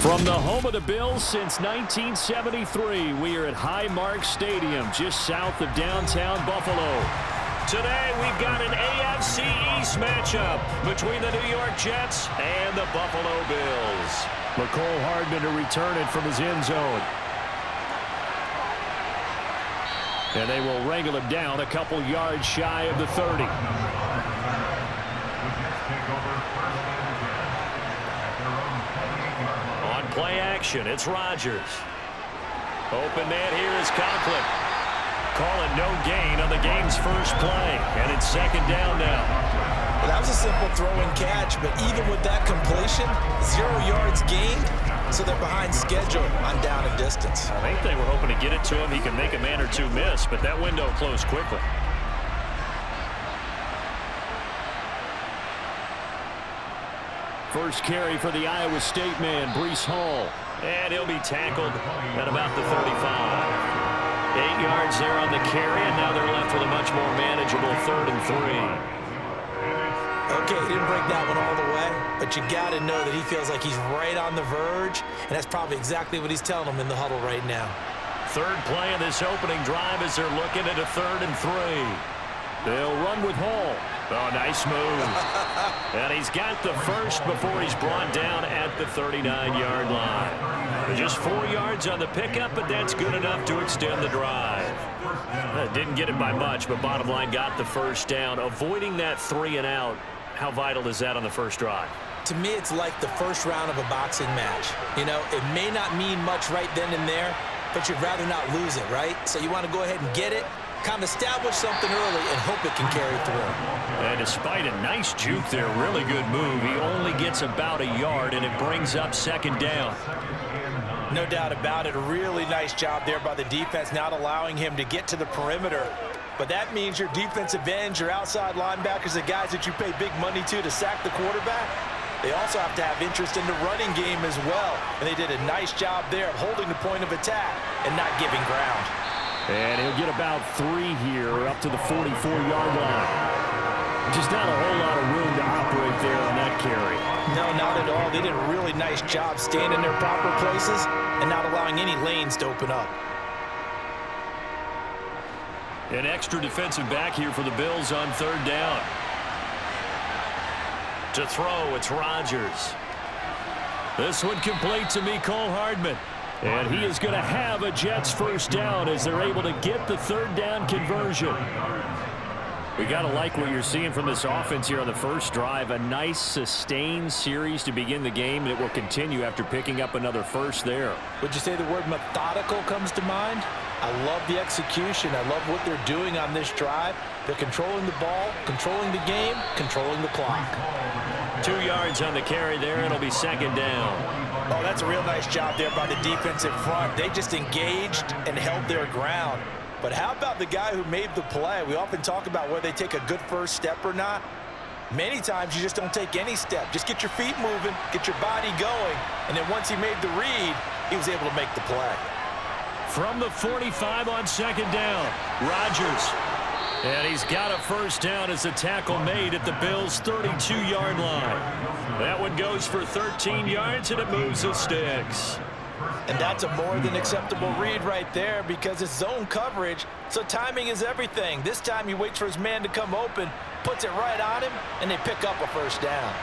From the home of the Bills since 1973, we are at Highmark Stadium, just south of downtown Buffalo. Today, we've got an AFC East matchup between the New York Jets and the Buffalo Bills. McCole Hardman to return it from his end zone. And they will wrangle him down a couple yards shy of the 30. On play action, it's Rodgers. Open man here is Conklin. Call it no gain on the game's first play. And it's second down now. Well, that was a simple throw and catch, but even with that completion, 0 yards gained, so they're behind schedule on down and distance. I think they were hoping to get it to him. He can make a man or two miss, but that window closed quickly. First carry for the Iowa State man, Breece Hall. And he'll be tackled at about the 35. 8 yards there on the carry, and now they're left with a much more manageable 3rd and 3. Okay, he didn't break that one all the way, but you got to know that he feels like he's right on the verge, and that's probably exactly what he's telling them in the huddle right now. Third play of this opening drive as they're looking at a 3rd and 3. They'll run with Hall. Oh, nice move. And he's got the first before he's brought down at the 39-yard line. Just 4 yards on the pickup, but that's good enough to extend the drive. Didn't get it by much, but bottom line got the first down. Avoiding that 3 and out, how vital is that on the first drive? To me, it's like the first round of a boxing match. You know, it may not mean much right then and there, but you'd rather not lose it, right? So you want to go ahead and get it, kind of establish something early, and hope it can carry through. And despite a nice juke there, really good move, he only gets about a yard, and it brings up second down. No doubt about it. A really nice job there by the defense, not allowing him to get to the perimeter. But that means your defensive ends, your outside linebackers, the guys that you pay big money to sack the quarterback, they also have to have interest in the running game as well. And they did a nice job there of holding the point of attack and not giving ground. And he'll get about 3 here up to the 44-yard line. Just not a whole lot of room to operate there on that carry. No, not at all. They did a really nice job staying in their proper places and not allowing any lanes to open up. An extra defensive back here for the Bills on 3rd down. To throw, it's Rodgers. This one complete to McCole Hardman. And he is going to have a Jets first down as they're able to get the 3rd down conversion. We got to like what you're seeing from this offense here on the first drive. A nice sustained series to begin the game, and it will continue after picking up another first there. Would you say the word methodical comes to mind? I love the execution. I love what they're doing on this drive. They're controlling the ball, controlling the game, controlling the clock. 2 yards on the carry there. It'll be second down. Oh, that's a real nice job there by the defensive front. They just engaged and held their ground. But how about the guy who made the play? We often talk about whether they take a good first step or not. Many times you just don't take any step. Just get your feet moving, get your body going, and then once he made the read, he was able to make the play. From the 45 on second down, Rodgers. And he's got a first down as a tackle made at the Bills' 32-yard line. That one goes for 13 yards, and it moves the sticks. And that's a more than acceptable read right there because it's zone coverage, so timing is everything. This time he waits for his man to come open, puts it right on him, and they pick up a first down.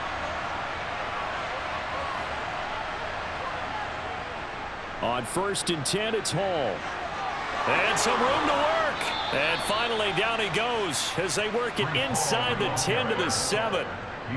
On 1st and 10, it's Hall. And some room to work. And finally, down he goes as they work it inside the 10 to the 7.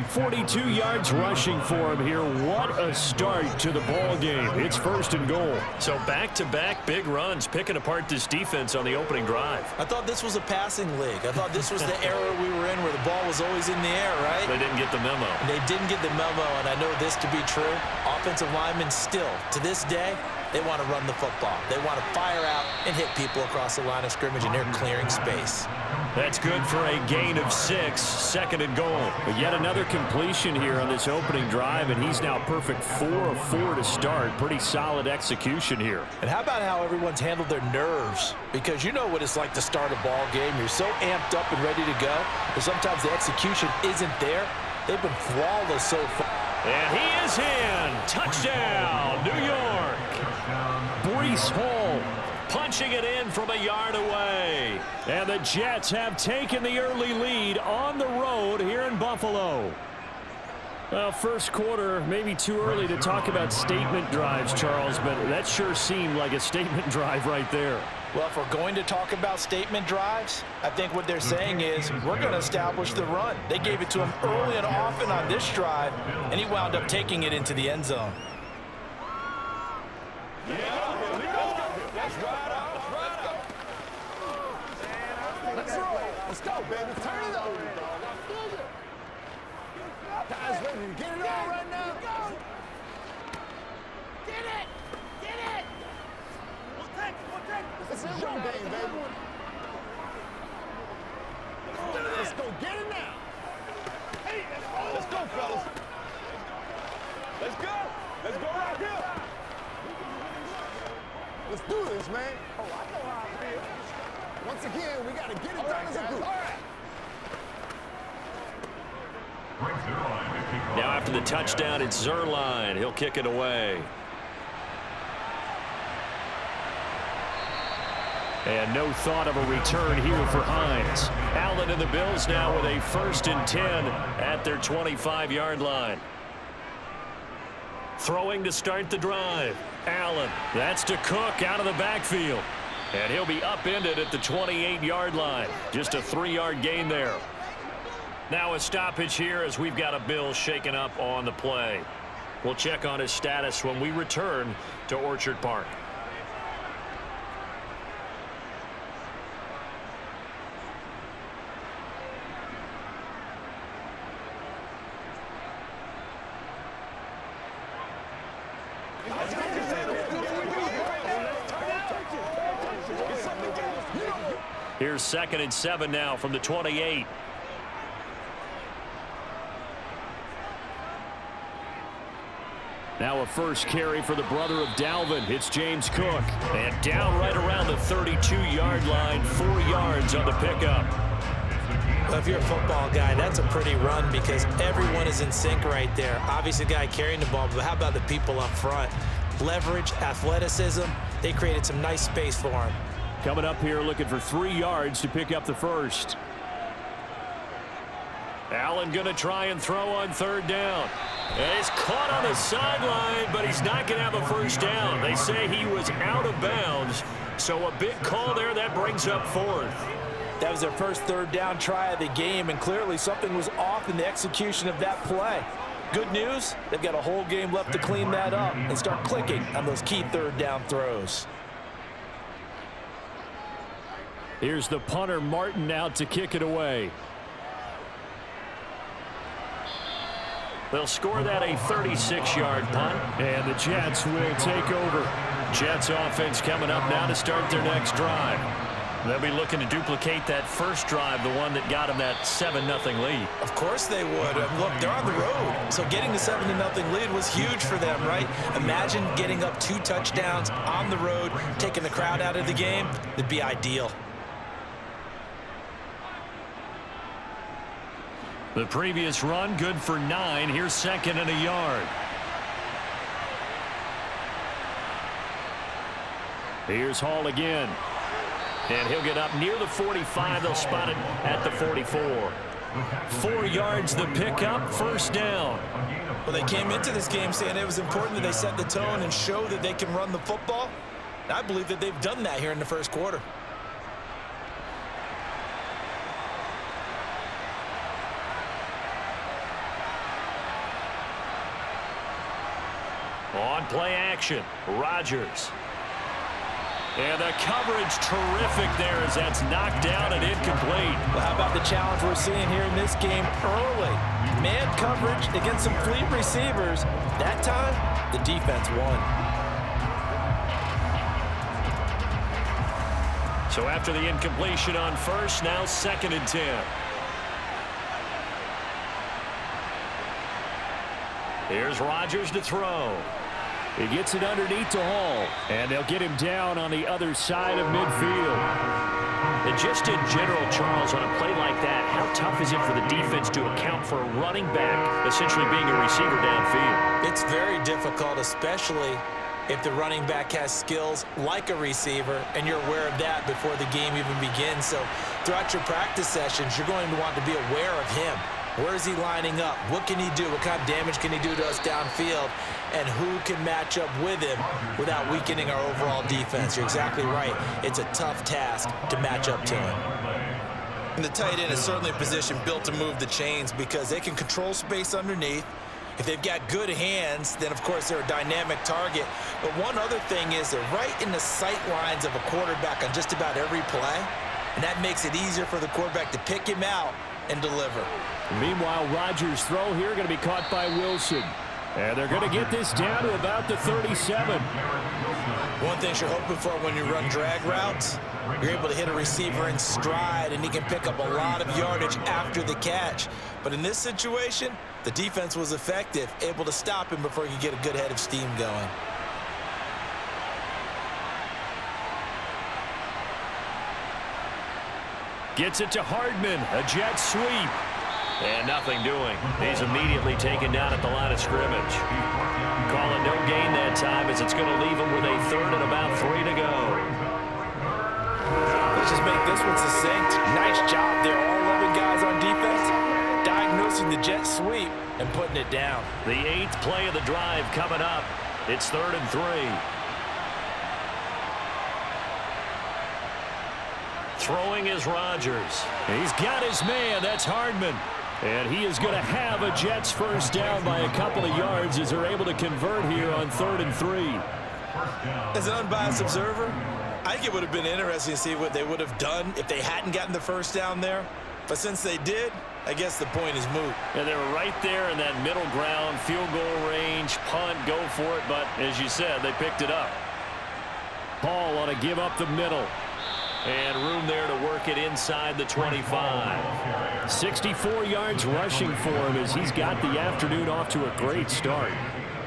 42 yards rushing for him here. What a start to the ball game. It's 1st and goal. So back-to-back big runs, picking apart this defense on the opening drive. I thought this was a passing league. I thought this was the era we were in where the ball was always in the air, right? They didn't get the memo. They didn't get the memo, and I know this to be true. Offensive linemen still, to this day, they want to run the football. They want to fire out and hit people across the line of scrimmage, and they're clearing space. That's good for a gain of 6, 2nd and goal. But yet another completion here on this opening drive, and he's now perfect 4 of 4 to start. Pretty solid execution here. And how about how everyone's handled their nerves? Because you know what it's like to start a ball game. You're so amped up and ready to go, but sometimes the execution isn't there. They've been flawless so far. And he is in. Touchdown, New Breece Hall punching it in from a yard away. And the Jets have taken the early lead on the road here in Buffalo. Well, first quarter, maybe too early to talk about statement drives, Charles, but that sure seemed like a statement drive right there. Well, if we're going to talk about statement drives, I think what they're saying is we're going to establish the run. They gave it to him early and often on this drive, and he wound up taking it into the end zone. Let's go, baby. Turn it up. Guys, ready to get it on right now. Get it. Get it. We'll take. This is your game, baby. Let's go get it now. Hey, let's go, fellas. Let's go. Let's go right here. Let's do this, man. Oh, I know how I feel. Once again, we got to get it done as a group. All right. Now after the touchdown, it's Zerline. He'll kick it away. And no thought of a return here for Hines. Allen and the Bills now with a 1st and 10 at their 25-yard line. Throwing to start the drive. Allen. That's to Cook out of the backfield. And he'll be upended at the 28-yard line. Just a 3-yard gain there. Now a stoppage here as we've got a Bill shaken up on the play. We'll check on his status when we return to Orchard Park. Here's 2nd and 7 now from the 28. Now a first carry for the brother of Dalvin. It's James Cook. And down right around the 32-yard line, 4 yards on the pickup. Well, if you're a football guy, that's a pretty run because everyone is in sync right there. Obviously, the guy carrying the ball, but how about the people up front? Leverage, athleticism, they created some nice space for him. Coming up here looking for 3 yards to pick up the first. Allen going to try and throw on 3rd down. And he's caught on the sideline, but he's not going to have a first down. They say he was out of bounds, so a big call there. That brings up 4th. That was their first 3rd down try of the game, and clearly something was off in the execution of that play. Good news, they've got a whole game left to clean that up and start clicking on those key 3rd down throws. Here's the punter, Martin, out to kick it away. They'll score that a 36-yard punt, and the Jets will take over. Jets offense coming up now to start their next drive. They'll be looking to duplicate that first drive, the one that got them that 7-0 lead. Of course they would. Look, they're on the road, so getting the 7-0 lead was huge for them, right? Imagine getting up 2 touchdowns on the road, taking the crowd out of the game. It'd be ideal. The previous run, good for 9. Here's 2nd and a yard. Here's Hall again. And he'll get up near the 45. They'll spot it at the 44. 4 yards the pickup, 1st down. Well, they came into this game saying it was important that they set the tone and show that they can run the football. And I believe that they've done that here in the first quarter. On play action, Rodgers. And the coverage terrific there as that's knocked down and incomplete. Well, how about the challenge we're seeing here in this game early? Man coverage against some fleet receivers. That time, the defense won. So after the incompletion on 1st, now 2nd and 10. Here's Rodgers to throw. He gets it underneath to Hall, and they'll get him down on the other side of midfield. And just in general, Charles, on a play like that, how tough is it for the defense to account for a running back essentially being a receiver downfield? It's very difficult, especially if the running back has skills like a receiver, and you're aware of that before the game even begins. So throughout your practice sessions, you're going to want to be aware of him. Where is he lining up? What can he do? What kind of damage can he do to us downfield? And who can match up with him without weakening our overall defense? You're exactly right. It's a tough task to match up to him. And the tight end is certainly a position built to move the chains because they can control space underneath. If they've got good hands, then of course they're a dynamic target. But one other thing is they're right in the sight lines of a quarterback on just about every play. And that makes it easier for the quarterback to pick him out and deliver. Meanwhile, Rodgers' throw here going to be caught by Wilson. And they're going to get this down to about the 37. One thing you're hoping for when you run drag routes, you're able to hit a receiver in stride, and he can pick up a lot of yardage after the catch. But in this situation, the defense was effective, able to stop him before he could get a good head of steam going. Gets it to Hardman, a jet sweep. And nothing doing. He's immediately taken down at the line of scrimmage. Calling no gain that time as it's going to leave him with a third and about 3 to go. Let's just make this one succinct. Nice job there. All 11 guys on defense diagnosing the jet sweep and putting it down. The 8th play of the drive coming up. It's 3rd and 3. Throwing is Rodgers. He's got his man. That's Hardman. And he is going to have a Jets first down by a couple of yards as they're able to convert here on 3rd and 3. As an unbiased observer, I think it would have been interesting to see what they would have done if they hadn't gotten the first down there. But since they did, I guess the point is moot. And they were right there in that middle ground, field goal range, punt, go for it. But as you said, they picked it up. Paul on a give up the middle. And room there to work it inside the 25. 64 yards rushing for him as he's got the afternoon off to a great start.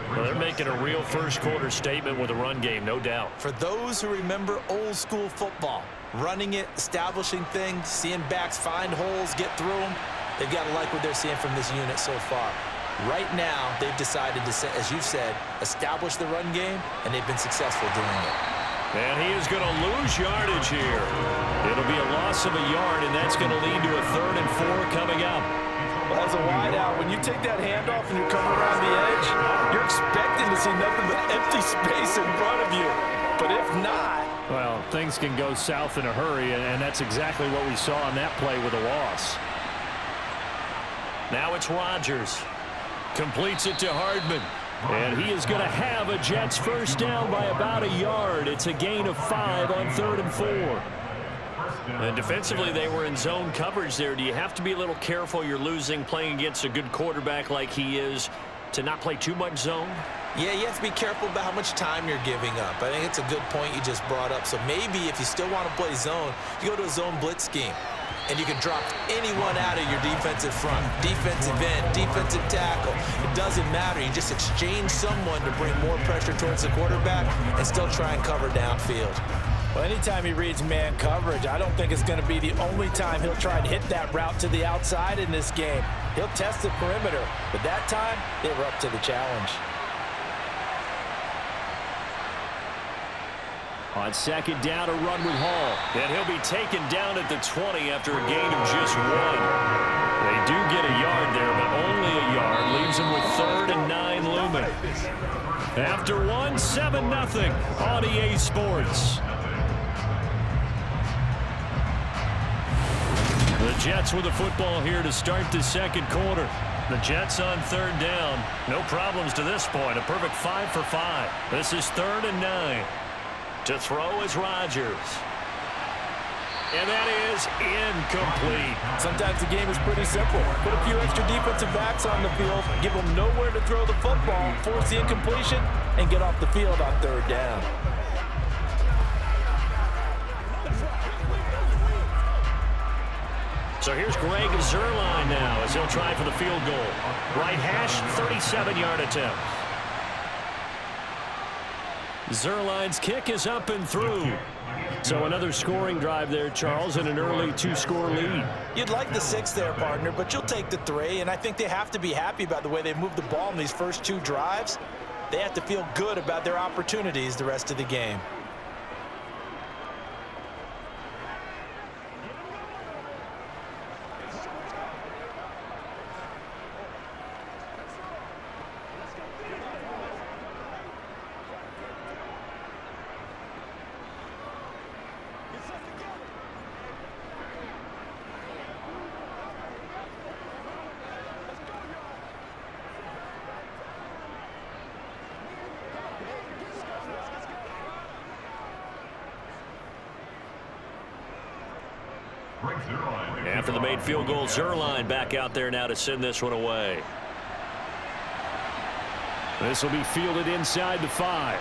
Well, they're making a real first-quarter statement with a run game, no doubt. For those who remember old-school football, running it, establishing things, seeing backs find holes, get through them, they've got to like what they're seeing from this unit so far. Right now, they've decided to, as you said, establish the run game, and they've been successful doing it. And he is going to lose yardage here. It'll be a loss of a yard, and that's going to lead to a 3rd and 4 coming up. Well, as a wideout, when you take that handoff and you come around the edge, you're expecting to see nothing but empty space in front of you. But if not... Well, things can go south in a hurry, and that's exactly what we saw on that play with a loss. Now it's Rodgers. Completes it to Hardman. And he is going to have a Jets first down by about a yard. It's a gain of 5 on 3rd and 4. And defensively, they were in zone coverage there. Do you have to be a little careful you're losing playing against a good quarterback like he is to not play too much zone? Yeah, you have to be careful about how much time you're giving up. I think it's a good point you just brought up. So maybe if you still want to play zone, you go to a zone blitz scheme. And you can drop anyone out of your defensive front, defensive end, defensive tackle. It doesn't matter. You just exchange someone to bring more pressure towards the quarterback and still try and cover downfield. Well, anytime he reads man coverage, I don't think it's going to be the only time he'll try and hit that route to the outside in this game. He'll test the perimeter, but that time, they were up to the challenge. On 2nd down, a run with Hall. And he'll be taken down at the 20 after a gain of just 1. They do get a yard there, but only a yard. Leaves them with 3rd and 9 looming. After 1, 7-0 on EA Sports. The Jets with the football here to start the 2nd quarter. The Jets on 3rd down. No problems to this point. A perfect 5 for 5. This is 3rd and 9. To throw is Rodgers. And that is incomplete. Sometimes the game is pretty simple. Put a few extra defensive backs on the field, give them nowhere to throw the football, force the incompletion, and get off the field on 3rd down. So here's Greg Zuerlein now as he'll try for the field goal. Right hash, 37-yard attempt. Zuerlein's kick is up and through. So another scoring drive there, Charles, and an early 2-score lead. You'd like the 6 there, partner, but you'll take the 3, and I think they have to be happy about the way they moved the ball in these first 2 drives. they have to feel good about their opportunities the rest of the game. After the made field goal, Zerline back out there now to send this one away. This will be fielded inside the 5.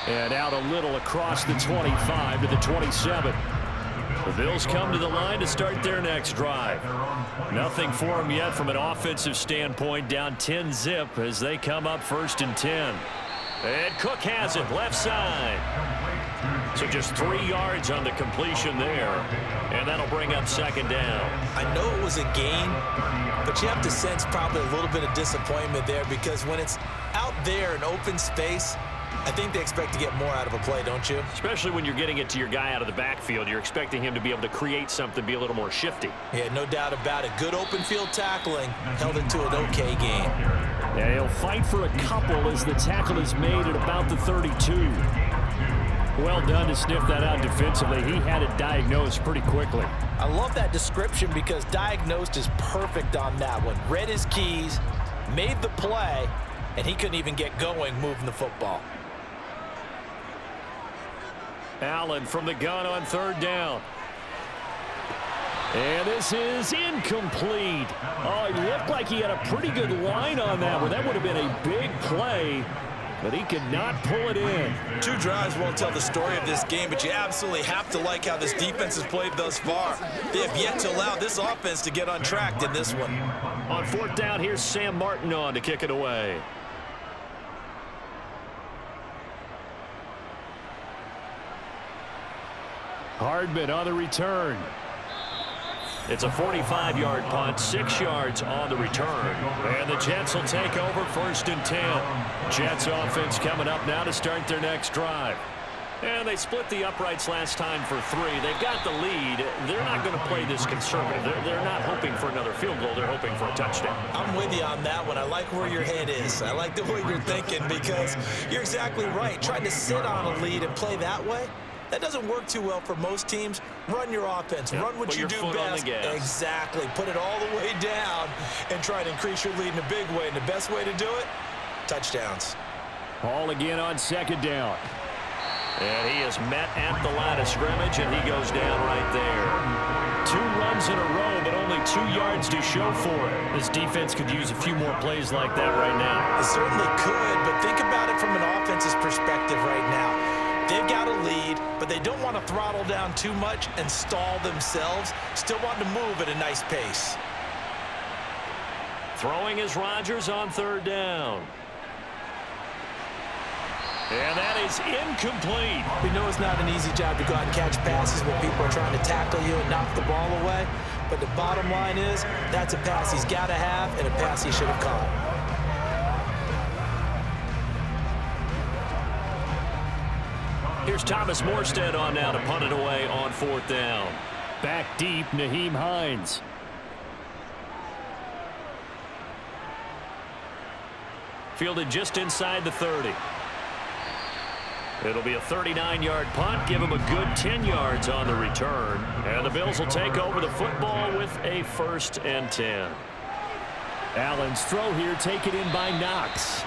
And out a little across the 25 to the 27. The Bills come to the line to start their next drive. Nothing for them yet from an offensive standpoint, down 10-zip as they come up 1st and 10. And Cook has it, left side. So just 3 yards on the completion there. And that'll bring up 2nd down. I know it was a gain, but you have to sense probably a little bit of disappointment there because when it's out there in open space, I think they expect to get more out of a play, don't you? Especially when you're getting it to your guy out of the backfield. You're expecting him to be able to create something, be a little more shifty. Yeah, no doubt about it. Good open field tackling held it to an okay gain. Yeah, he'll fight for a couple as the tackle is made at about the 32. Well done to sniff that out defensively. He had it diagnosed pretty quickly. I love that description because diagnosed is perfect on that one. Read his keys, made the play, and he couldn't even get going moving the football. Allen from the gun on 3rd down. And this is incomplete. Oh, it looked like he had a pretty good line on that one. That would have been a big play, but he could not pull it in. 2 drives won't tell the story of this game, but you absolutely have to like how this defense has played thus far. They have yet to allow this offense to get on track in this one. On 4th down, here's Sam Martin on to kick it away. Hardman on the return. It's a 45-yard punt, 6 yards on the return. And the Jets will take over 1st and 10. Jets offense coming up now to start their next drive. And they split the uprights last time for 3. They've got the lead. They're not going to play this conservative. They're not hoping for another field goal. They're hoping for a touchdown. I'm with you on that one. I like where your head is. I like the way you're thinking because you're exactly right. Trying to sit on a lead and play that way, that doesn't work too well for most teams. Run your offense. Yep. Run what Put you your do foot best. on the gas. Exactly. Put it all the way down and try to increase your lead in a big way. And the best way to do it, touchdowns. Ball again on 2nd down. And he is met at the line of scrimmage, and he goes down right there. 2 runs in a row, but only 2 yards to show for it. This defense could use a few more plays like that right now. It certainly could, but think about it from an offense's perspective right now. They've got a lead, but they don't want to throttle down too much and stall themselves. Still want to move at a nice pace. Throwing is Rodgers on 3rd down. And that is incomplete. We know it's not an easy job to go out and catch passes when people are trying to tackle you and knock the ball away. But the bottom line is, that's a pass he's got to have and a pass he should have caught. Here's Thomas Morstead on now to punt it away on 4th down. Back deep, Nyheim Hines. Fielded just inside the 30. It'll be a 39-yard punt. Give him a good 10 yards on the return. And the Bills will take over the football with a 1st and 10. Allen's throw here taken in by Knox.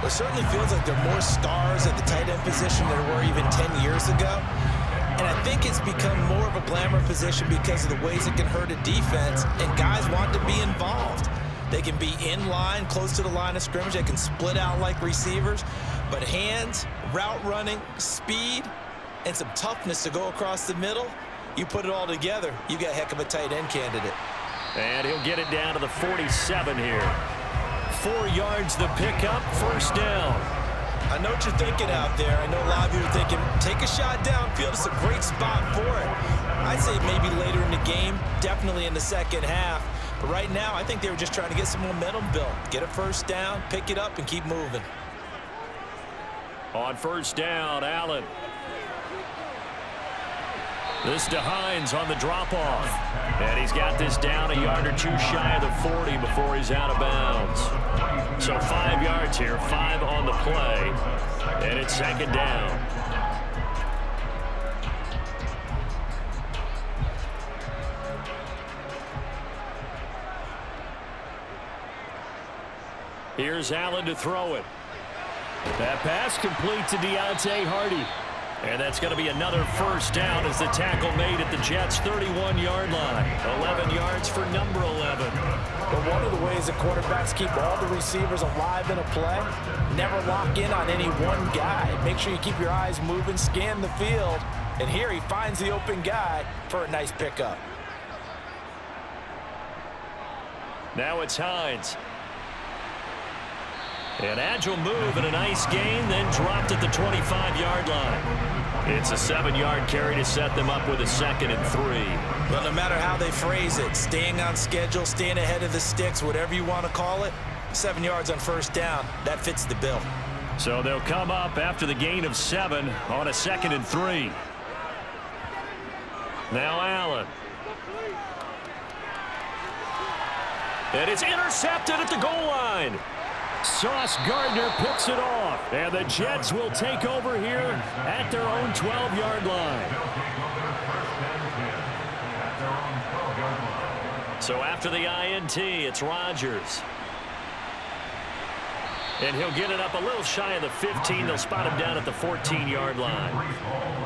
It certainly feels like there are more stars at the tight end position than there were even 10 years ago. And I think it's become more of a glamour position because of the ways it can hurt a defense, and guys want to be involved. They can be in line, close to the line of scrimmage. They can split out like receivers. But hands, route running, speed, and some toughness to go across the middle, you put it all together, you got a heck of a tight end candidate. And he'll get it down to the 47 here. 4 yards the pickup, 1st down. I know what you're thinking out there. I know a lot of you are thinking, take a shot downfield. It's a great spot for it. I'd say maybe later in the game, definitely in the 2nd half. But right now, I think they were just trying to get some momentum built. Get a first down, pick it up, and keep moving. On first down, Allen. This to Hines on the drop-off. And he's got this down a yard or two shy of the 40 before he's out of bounds. So 5 yards here, 5 on the play. And it's second down. Here's Allen to throw it. That pass complete to Deontay Hardy. And that's going to be another first down as the tackle made at the Jets' 31-yard line. 11 yards for number 11. But one of the ways that quarterbacks keep all the receivers alive in a play, never lock in on any one guy. Make sure you keep your eyes moving, scan the field. And here he finds the open guy for a nice pickup. Now it's Hines. An agile move and a nice gain, then dropped at the 25-yard line. It's a 7-yard carry to set them up with a 2nd and 3. Well, no matter how they phrase it, staying on schedule, staying ahead of the sticks, whatever you want to call it, 7 yards on first down, that fits the bill. So they'll come up after the gain of 7 on a 2nd and 3. Now Allen. And it's intercepted at the goal line. Sauce Gardner picks it off, and the Jets will take over here at their own 12-yard line. So after the INT, it's Rodgers. And he'll get it up a little shy of the 15. They'll spot him down at the 14-yard line.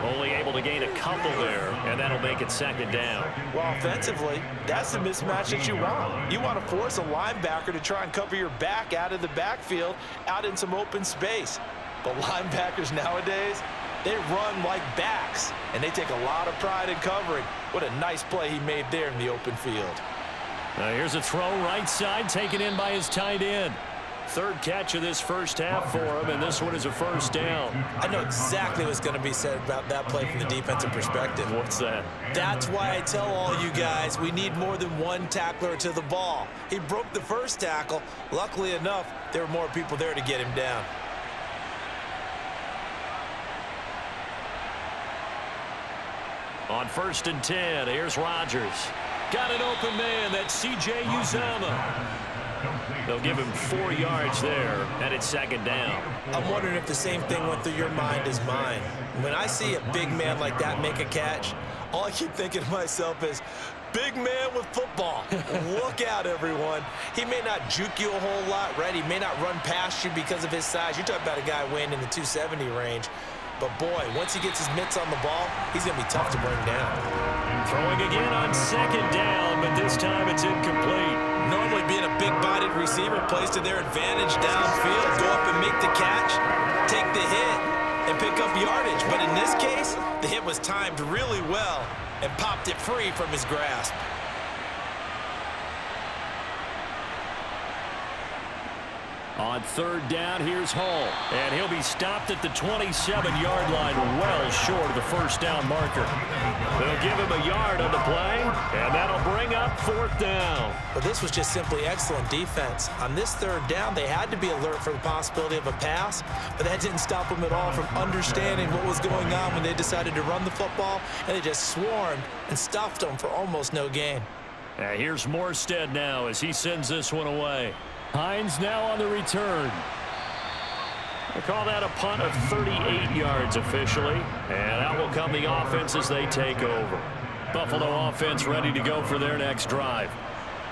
Only able to gain a couple there, and that'll make it second down. Well, offensively, that's the mismatch that you want. You want to force a linebacker to try and cover your back out of the backfield, out in some open space. But linebackers nowadays, they run like backs, and they take a lot of pride in covering. What a nice play he made there in the open field. Now here's a throw right side, taken in by his tight end. 3rd catch of this first half for him, and this one is a first down. I know exactly what's going to be said about that play from the defensive perspective. What's that? That's why I tell all you guys we need more than one tackler to the ball. He broke the first tackle. Luckily enough, there were more people there to get him down. On 1st and 10, here's Rodgers. Got an open man, that's C.J. Uzomah. They'll give him 4 yards there, and it's second down. I'm wondering if the same thing went through your mind as mine. When I see a big man like that make a catch, all I keep thinking to myself is, big man with football. Look out, everyone. He may not juke you a whole lot, right? He may not run past you because of his size. You're talking about a guy weighing in the 270 range. But, boy, once he gets his mitts on the ball, he's going to be tough to bring down. Throwing again on second down, but this time it's incomplete. Normally being a big-bodied receiver plays to their advantage downfield. Go up and make the catch, take the hit, and pick up yardage. But in this case, the hit was timed really well and popped it free from his grasp. On 3rd down, here's Hall. And he'll be stopped at the 27-yard line, well short of the first down marker. They'll give him a yard on the play, and that'll bring up 4th down. But this was just simply excellent defense. On this 3rd down, they had to be alert for the possibility of a pass, but that didn't stop them at all from understanding what was going on when they decided to run the football, and they just swarmed and stuffed them for almost no gain. Here's Morstead now as he sends this one away. Hines now on the return. We'll call that a punt of 38 yards officially. And out will come the offense as they take over. Buffalo offense ready to go for their next drive.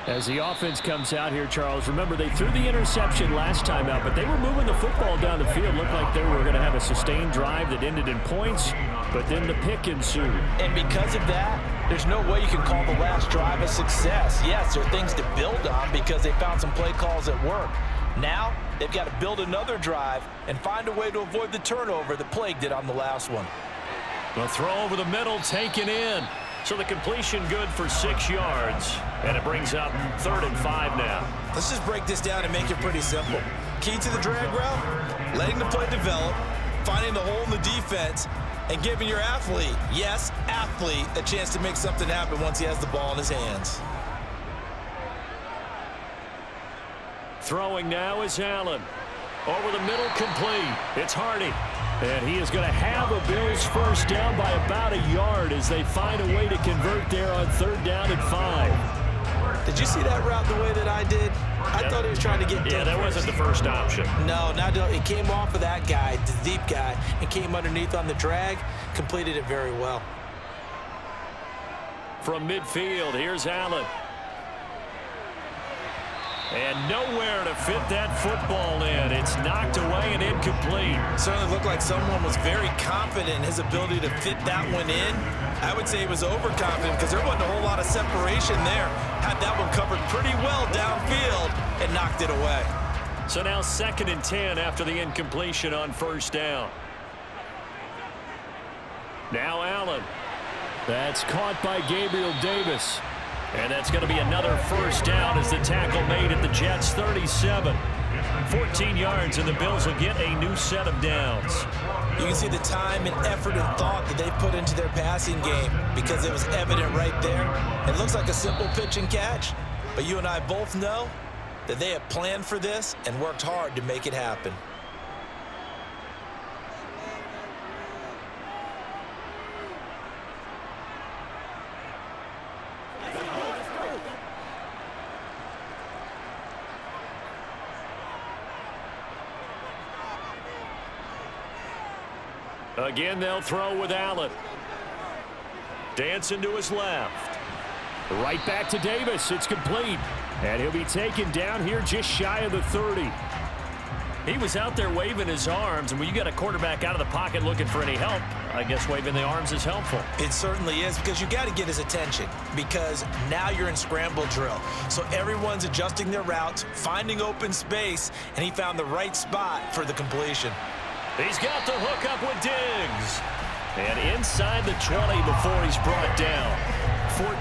As the offense comes out here, Charles, remember they threw the interception last time out, but they were moving the football down the field. Looked like they were going to have a sustained drive that ended in points, but then the pick ensued. And because of that, there's no way you can call the last drive a success. Yes, there are things to build on because they found some play calls that work. Now, they've got to build another drive and find a way to avoid the turnover that plagued it on the last one. The throw over the middle taken in. So the completion good for 6 yards, and it brings up 3rd and 5 now. Let's just break this down and make it pretty simple. Key to the drag route, letting the play develop, finding the hole in the defense, and giving your athlete, yes, athlete, a chance to make something happen once he has the ball in his hands. Throwing now is Allen. Over the middle, complete. It's Hardy. And he is going to have a Bills first down by about a yard as they find a way to convert there on 3rd down and 5. Did you see that route the way that I did? I thought he was trying to get Yeah, that wasn't the first option. No, it came off of that guy, the deep guy, and came underneath on the drag, completed it very well. From midfield, here's Allen. And nowhere to fit that football in. It's knocked away and incomplete. Certainly looked like someone was very confident in his ability to fit that one in. I would say he was overconfident because there wasn't a whole lot of separation there. Had that one covered pretty well downfield and knocked it away. So now 2nd and 10 after the incompletion on 1st down. Now Allen. That's caught by Gabriel Davis. And that's going to be another first down as the tackle made at the Jets' 37. 14 yards, and the Bills will get a new set of downs. You can see the time and effort and thought that they put into their passing game because it was evident right there. It looks like a simple pitch and catch, but you and I both know that they have planned for this and worked hard to make it happen. Again, they'll throw with Allen. Dancing to his left. Right back to Davis. It's complete. And he'll be taken down here just shy of the 30. He was out there waving his arms, and when you got a quarterback out of the pocket looking for any help, I guess waving the arms is helpful. It certainly is, because you got to get his attention, because now you're in scramble drill. So everyone's adjusting their routes, finding open space, and he found the right spot for the completion. He's got the hook up with Diggs. And inside the 20 before he's brought down.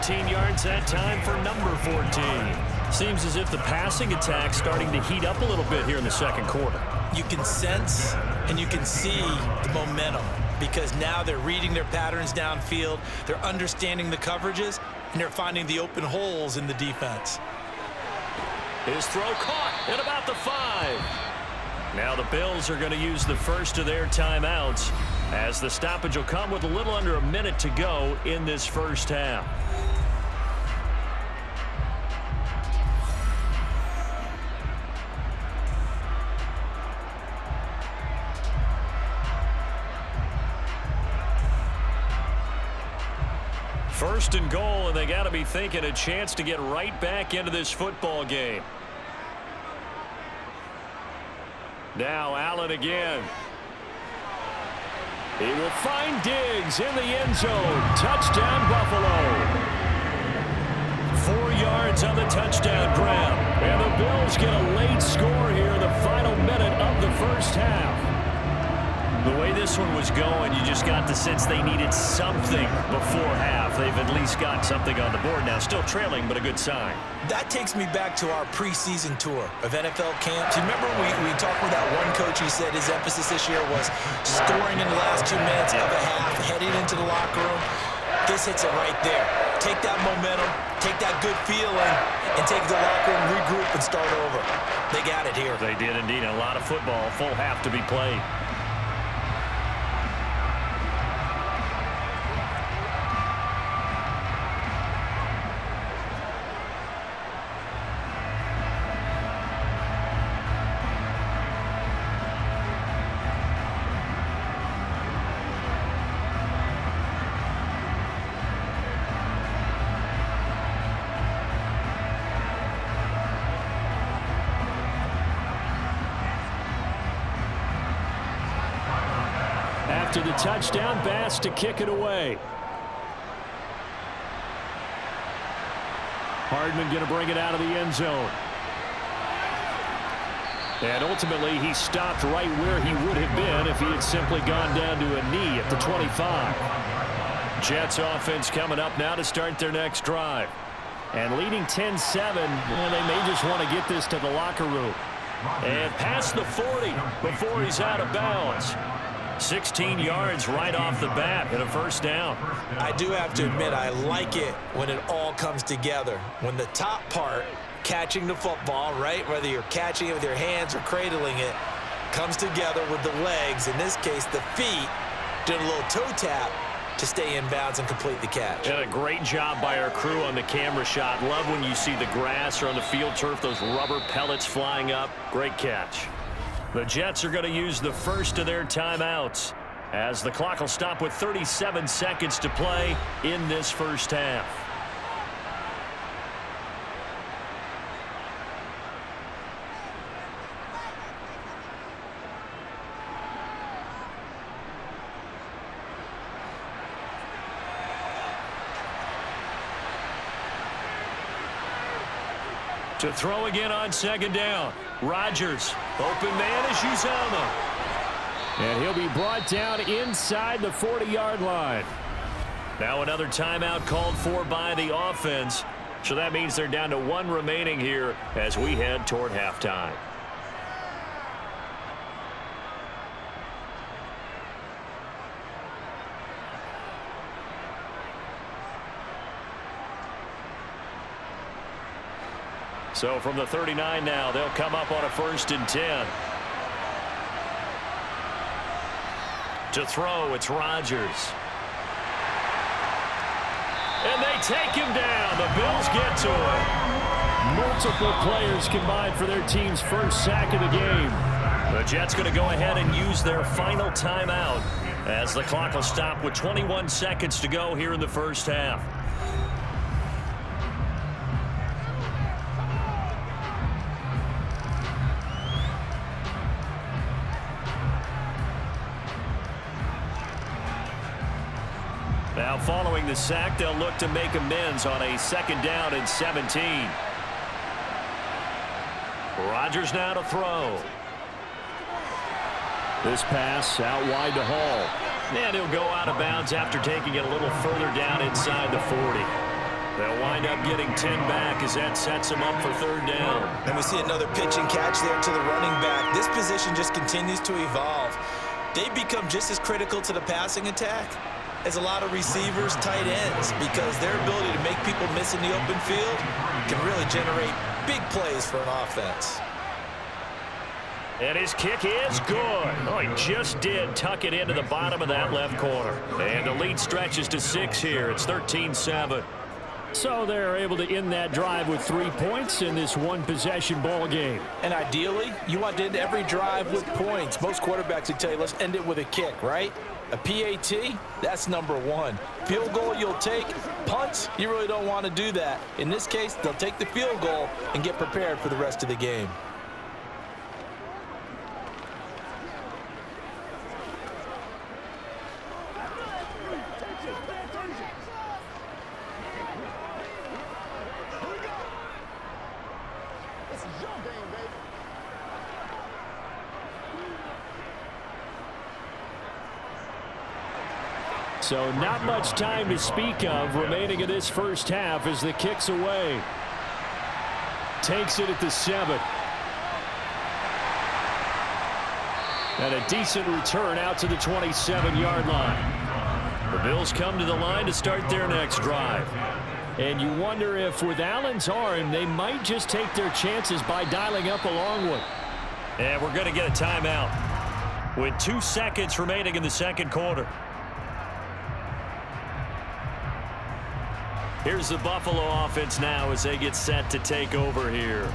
14 yards that time for number 14. Seems as if the passing attack's starting to heat up a little bit here in the 2nd quarter. You can sense and you can see the momentum because now they're reading their patterns downfield, they're understanding the coverages, and they're finding the open holes in the defense. His throw caught at about the 5. Now the Bills are going to use the first of their timeouts as the stoppage will come with a little under a minute to go in this first half. First and goal, and they got to be thinking a chance to get right back into this football game. Now Allen again. He will find Diggs in the end zone. Touchdown, Buffalo. 4 yards on the touchdown grab. And the Bills get a late score here in the final minute of the first half. The way this one was going, you just got the sense they needed something before half. They've at least got something on the board now. Still trailing, but a good sign. That takes me back to our preseason tour of NFL camps. You remember we talked with that one coach. He said his emphasis this year was scoring in the last 2 minutes of a half, heading into the locker room. This hits it right there. Take that momentum, take that good feeling, and take the locker room, regroup, and start over. They got it here. They did indeed. A lot of football, full half to be played. After the touchdown, Bass to kick it away. Hardman going to bring it out of the end zone. And ultimately, he stopped right where he would have been if he had simply gone down to a knee at the 25. Jets offense coming up now to start their next drive. And leading 10-7, they may just want to get this to the locker room. And past the 40 before he's out of bounds. 16 yards right off the bat and a first down. I do have to admit, I like it when it all comes together. When the top part catching the football, right? Whether you're catching it with your hands or cradling it, comes together with the legs, in this case the feet, doing a little toe tap to stay in bounds and complete the catch. And a great job by our crew on the camera shot. Love when you see the grass or on the field turf, those rubber pellets flying up. Great catch. The Jets are going to use the first of their timeouts as the clock will stop with 37 seconds to play in this first half. To throw again on second down. Rodgers, open man is Uzama. And he'll be brought down inside the 40-yard line. Now another timeout called for by the offense. So that means they're down to one remaining here as we head toward halftime. So from the 39 now, they'll come up on a 1st and 10. To throw, it's Rodgers. And they take him down. The Bills get to it. Multiple players combined for their team's first sack of the game. The Jets going to go ahead and use their final timeout as the clock will stop with 21 seconds to go here in the first half. Now following the sack, they'll look to make amends on a 2nd down and 17. Rodgers now to throw. This pass out wide to Hall. And he'll go out of bounds after taking it a little further down inside the 40. They'll wind up getting 10 back as that sets them up for 3rd down. And we see another pitch and catch there to the running back. This position just continues to evolve. They become just as critical to the passing attack as a lot of receivers, tight ends, because their ability to make people miss in the open field can really generate big plays for an offense. And his kick is good. Oh, he just did tuck it into the bottom of that left corner. And the lead stretches to 6 here. It's 13-7. So they're able to end that drive with 3 points in this one-possession ball game. And ideally, you want to end every drive with points. Most quarterbacks would tell you, let's end it with a kick, right? A PAT, that's number 1. Field goal you'll take. Punts, you really don't want to do that. In this case, they'll take the field goal and get prepared for the rest of the game. So not much time to speak of remaining in this first half as the kick's away. Takes it at the 7. And a decent return out to the 27-yard line. The Bills come to the line to start their next drive. And you wonder if with Allen's arm, they might just take their chances by dialing up a long one. And we're going to get a timeout with 2 seconds remaining in the second quarter. Here's the Buffalo offense now as they get set to take over here.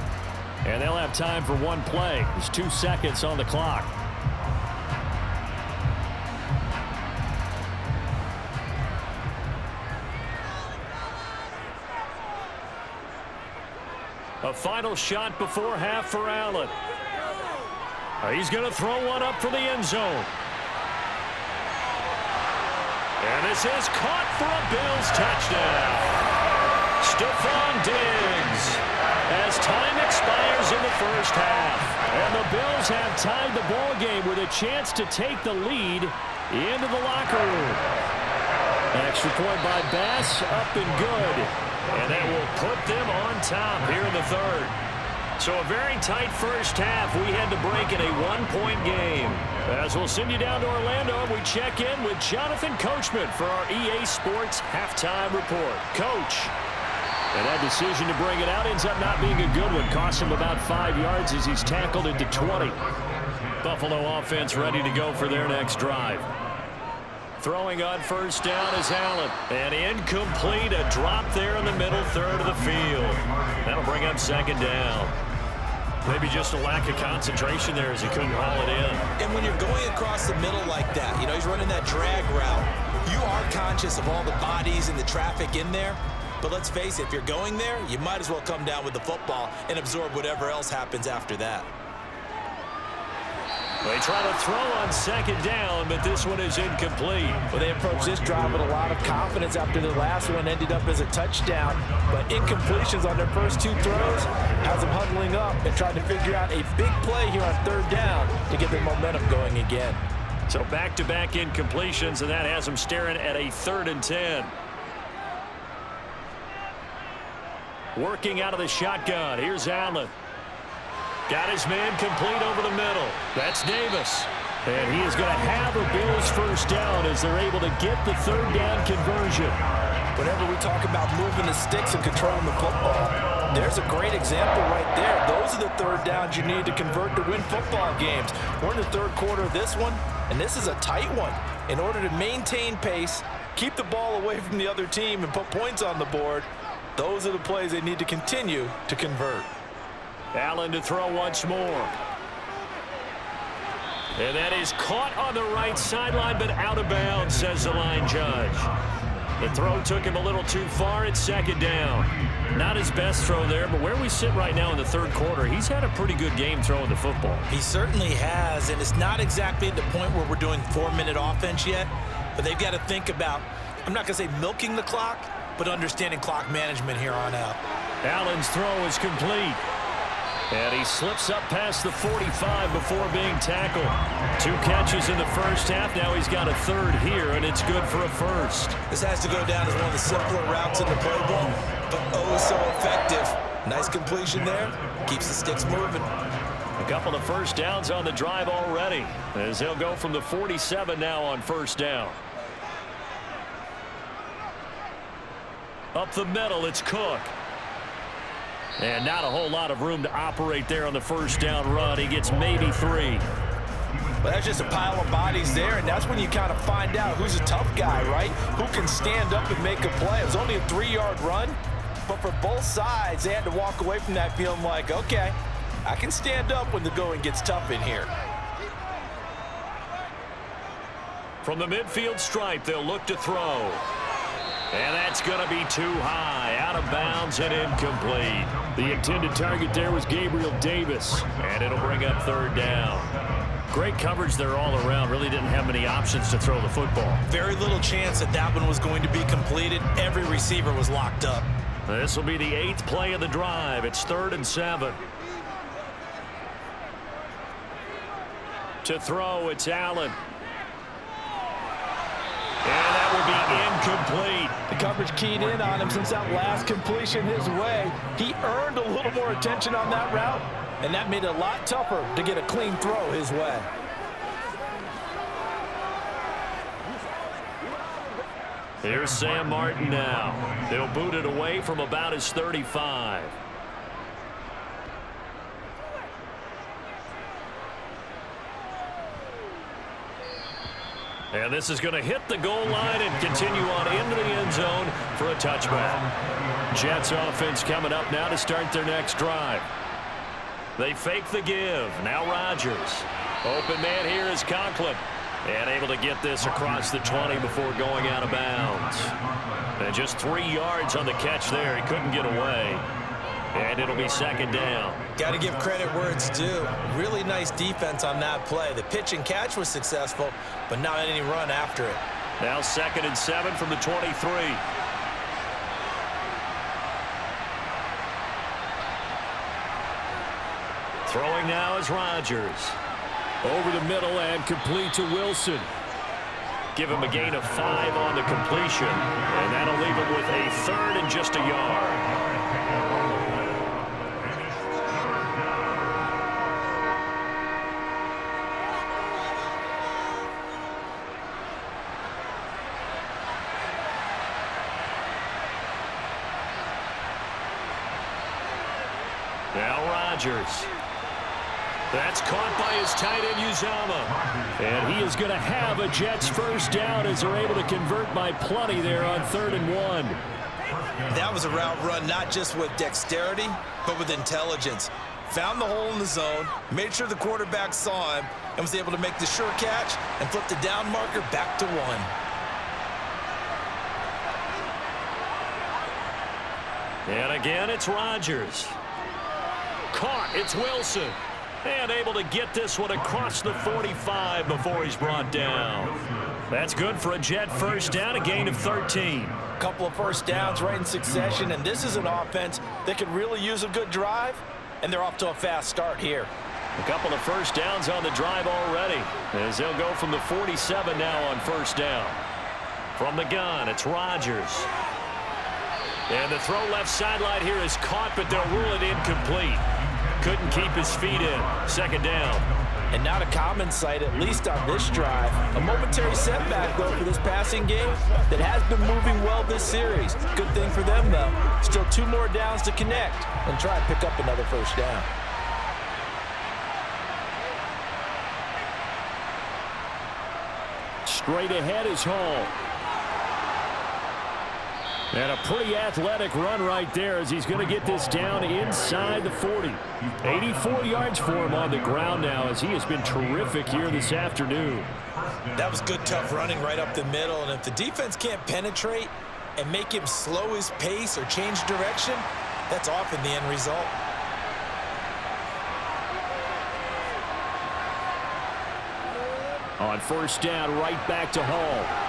And they'll have time for one play. There's 2 seconds on the clock. A final shot before half for Allen. He's going to throw one up for the end zone. And this is caught for a Bills touchdown. Stephon Diggs as time expires in the first half. And the Bills have tied the ball game with a chance to take the lead into the locker room. Extra point by Bass, up and good. And that will put them on top here in the 3rd. So a very tight first half. We had to break in a 1-point game. As we'll send you down to Orlando, we check in with Jonathan Coachman for our EA Sports Halftime Report. Coach. And that decision to bring it out ends up not being a good one. Cost him about 5 yards as he's tackled into 20. Buffalo offense ready to go for their next drive. Throwing on first down is Allen. And incomplete. A drop there in the middle third of the field. That'll bring up second down. Maybe just a lack of concentration there as he couldn't haul it in. And when you're going across the middle like that, you know, he's running that drag route. You are conscious of all the bodies and the traffic in there. But let's face it, if you're going there, you might as well come down with the football and absorb whatever else happens after that. They try to throw on second down, but this one is incomplete. Well, they approach this drive with a lot of confidence after the last one ended up as a touchdown. But incompletions on their first 2 throws has them huddling up and trying to figure out a big play here on third down to get their momentum going again. So back-to-back incompletions, and that has them staring at a 3rd and 10. Working out of the shotgun. Here's Allen. Got his man complete over the middle. That's Davis. And he is going to have a Bills first down as they're able to get the 3rd down conversion. Whenever we talk about moving the sticks and controlling the football, there's a great example right there. Those are the 3rd downs you need to convert to win football games. We're in the 3rd quarter of this one, and this is a tight one. In order to maintain pace, keep the ball away from the other team, and put points on the board, those are the plays they need to continue to convert. Allen to throw once more. And that is caught on the right sideline, but out of bounds, says the line judge. The throw took him a little too far. It's second down. Not his best throw there, but where we sit right now in the 3rd quarter, he's had a pretty good game throwing the football. He certainly has, and it's not exactly at the point where we're doing 4-minute offense yet, but they've got to think about, I'm not going to say milking the clock, but understanding clock management here on out. Allen's throw is complete. And he slips up past the 45 before being tackled. 2 catches in the first half. Now he's got a 3rd here, and it's good for a first. This has to go down as one of the simpler routes in the playbook, but oh so effective. Nice completion there. Keeps the sticks moving. A couple of first downs on the drive already, as he'll go from the 47 now on first down. Up the middle, it's Cook. And not a whole lot of room to operate there on the first down run. He gets maybe 3. Well, that's just a pile of bodies there, and that's when you kind of find out who's a tough guy, right? Who can stand up and make a play. It was only a 3-yard run, but for both sides, they had to walk away from that feeling like, okay, I can stand up when the going gets tough in here. From the midfield stripe, they'll look to throw. And that's going to be too high, out of bounds and incomplete. The intended target there was Gabriel Davis, and it'll bring up 3rd down. Great coverage there all around. Really didn't have many options to throw the football. Very little chance that that one was going to be completed. Every receiver was locked up. This will be the 8th play of the drive. It's 3rd and 7. To throw, it's Allen. And that will be incomplete. The coverage keyed in on him since that last completion his way. He earned a little more attention on that route, and that made it a lot tougher to get a clean throw his way. Here's Sam Martin now. They'll boot it away from about his 35. And this is going to hit the goal line and continue on into the end zone for a touchback. Jets offense coming up now to start their next drive. They fake the give. Now Rodgers. Open man here is Conklin. And able to get this across the 20 before going out of bounds. And just 3 yards on the catch there. He couldn't get away. And it'll be second down. Got to give credit where it's due. Really nice defense on that play. The pitch and catch was successful, but not any run after it. Now 2nd and 7 from the 23. Throwing now is Rodgers. Over the middle and complete to Wilson. Give him a gain of 5 on the completion, and that'll leave him with a 3rd and just a yard. Rodgers. That's caught by his tight end, Uzomah. And he is going to have a Jets first down as they're able to convert by plenty there on 3rd and 1. That was a route run not just with dexterity, but with intelligence. Found the hole in the zone, made sure the quarterback saw him, and was able to make the sure catch and flip the down marker back to 1. And again, it's Rodgers. Caught, it's Wilson. And able to get this one across the 45 before he's brought down. That's good for a Jet first down, a gain of 13. A couple of first downs right in succession, and this is an offense that could really use a good drive, and they're off to a fast start here. A couple of first downs on the drive already, as they'll go from the 47 now on first down. From the gun, it's Rodgers. And the throw left sideline here is caught, but they'll rule it incomplete. Couldn't keep his feet in. 2nd down. And not a common sight, at least on this drive. A momentary setback, though, for this passing game that has been moving well this series. Good thing for them, though. Still 2 more downs to connect and try and pick up another first down. Straight ahead is Hall. And a pretty athletic run right there as he's going to get this down inside the 40. 84 yards for him on the ground now as he has been terrific here this afternoon. That was good, tough running right up the middle. And if the defense can't penetrate and make him slow his pace or change direction, that's often the end result. On first down, right back to Hall.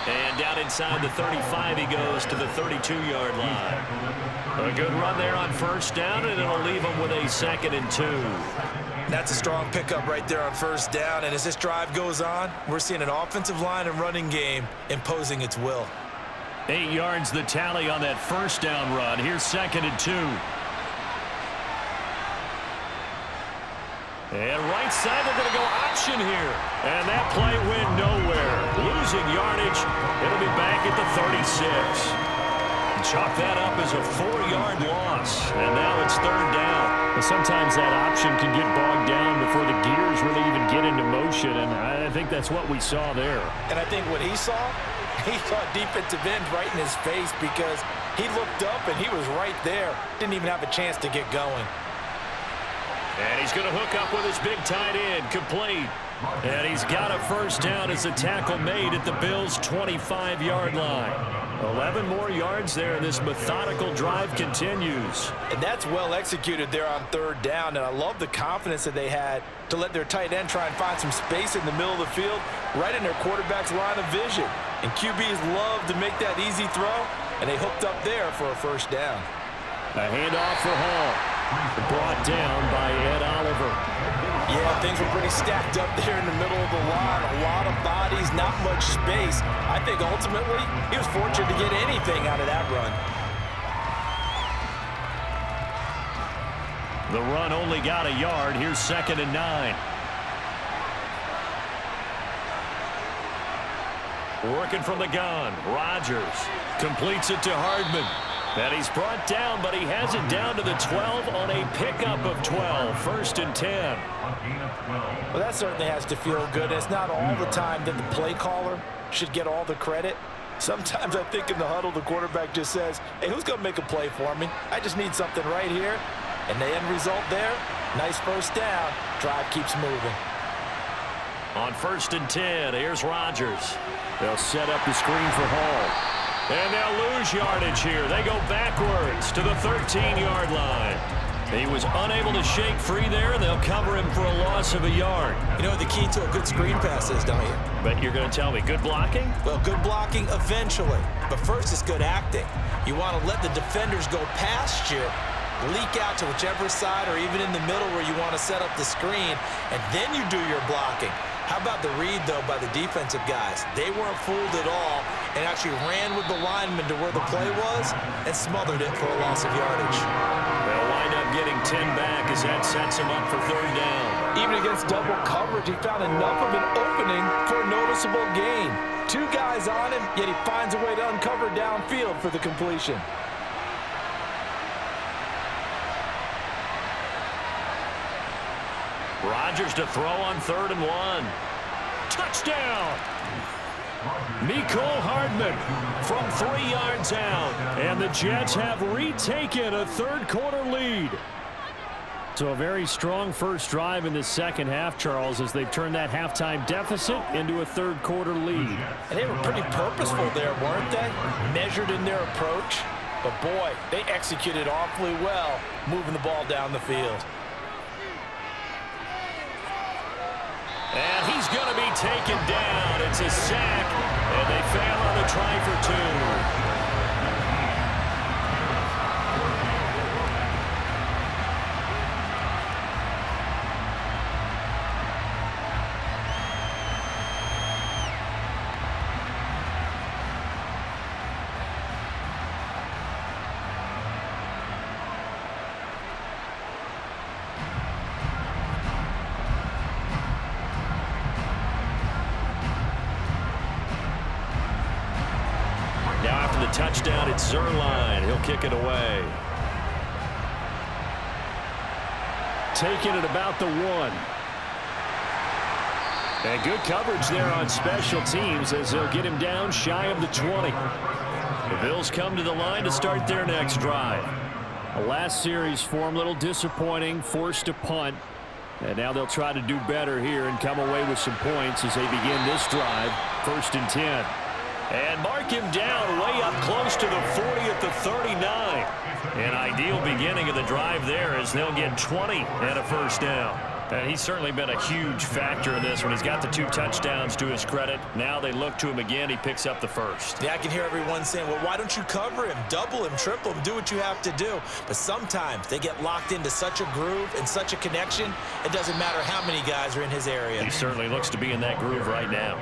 And down inside the 35, he goes to the 32-yard line. A good run there on first down, and it'll leave him with a 2nd and 2. That's a strong pickup right there on first down. And as this drive goes on, we're seeing an offensive line and running game imposing its will. 8 yards the tally on that first down run. Here's 2nd and 2. And right side, they're going to go option here. And that play went nowhere. Losing yardage. It'll be back at the 36. Chalk that up as a 4-yard loss. And now it's 3rd down. And sometimes that option can get bogged down before the gears really even get into motion. And I think that's what we saw there. And I think what he saw defensive end right in his face because he looked up and he was right there. Didn't even have a chance to get going. And he's going to hook up with his big tight end, complete. And he's got a first down as a tackle made at the Bills' 25-yard line. 11 more yards there, and this methodical drive continues. And that's well executed there on 3rd down, and I love the confidence that they had to let their tight end try and find some space in the middle of the field, right in their quarterback's line of vision. And QBs love to make that easy throw, and they hooked up there for a first down. A handoff for Hall. Brought down by Ed Oliver. Yeah, things were pretty stacked up there in the middle of the line. A lot of bodies, not much space. I think ultimately he was fortunate to get anything out of that run. The run only got a yard. Here's 2nd and 9. Working from the gun. Rodgers completes it to Hardman. And he's brought down, but he has it down to the 12 on a pickup of 12. 1st and 10. Well, that certainly has to feel good. It's not all the time that the play caller should get all the credit. Sometimes I think in the huddle, the quarterback just says, hey, who's going to make a play for me? I just need something right here. And the end result there, nice first down. Drive keeps moving. On 1st and 10, here's Rodgers. They'll set up the screen for Hall. And they'll lose yardage here. They go backwards to the 13-yard line. He was unable to shake free there, and they'll cover him for a loss of a yard. You know what the key to a good screen pass is, don't you? But you're going to tell me, good blocking? Well, good blocking eventually. But first, it's good acting. You want to let the defenders go past you, leak out to whichever side or even in the middle where you want to set up the screen, and then you do your blocking. How about the read, though, by the defensive guys? They weren't fooled at all and actually ran with the lineman to where the play was and smothered it for a loss of yardage. They'll wind up getting 10 back as that sets him up for 3rd down. Even against double coverage, he found enough of an opening for a noticeable gain. 2 guys on him, yet he finds a way to uncover downfield for the completion. Rodgers to throw on 3rd and 1. Touchdown! Mecole Hardman from 3 yards out. And the Jets have retaken a third-quarter lead. So a very strong first drive in the second half, Charles, as they've turned that halftime deficit into a third-quarter lead. And they were pretty purposeful there, weren't they? Measured in their approach. But, boy, they executed awfully well moving the ball down the field. And he's going to be taken down. It's a sack, and they fail on the try for 2. Now after the touchdown, it's Zerline. He'll kick it away. Taking it about the 1. And good coverage there on special teams as they'll get him down shy of the 20. The Bills come to the line to start their next drive. The last series for them, a little disappointing, forced a punt. And now they'll try to do better here and come away with some points as they begin this drive, 1st and 10. And mark him down way up close to the 40 at the 39. An ideal beginning of the drive there as they'll get 20 and a first down. And he's certainly been a huge factor in this one. He's got the 2 touchdowns to his credit. Now they look to him again. He picks up the first. Yeah, I can hear everyone saying, well, why don't you cover him, double him, triple him, do what you have to do. But sometimes they get locked into such a groove and such a connection, it doesn't matter how many guys are in his area. He certainly looks to be in that groove right now.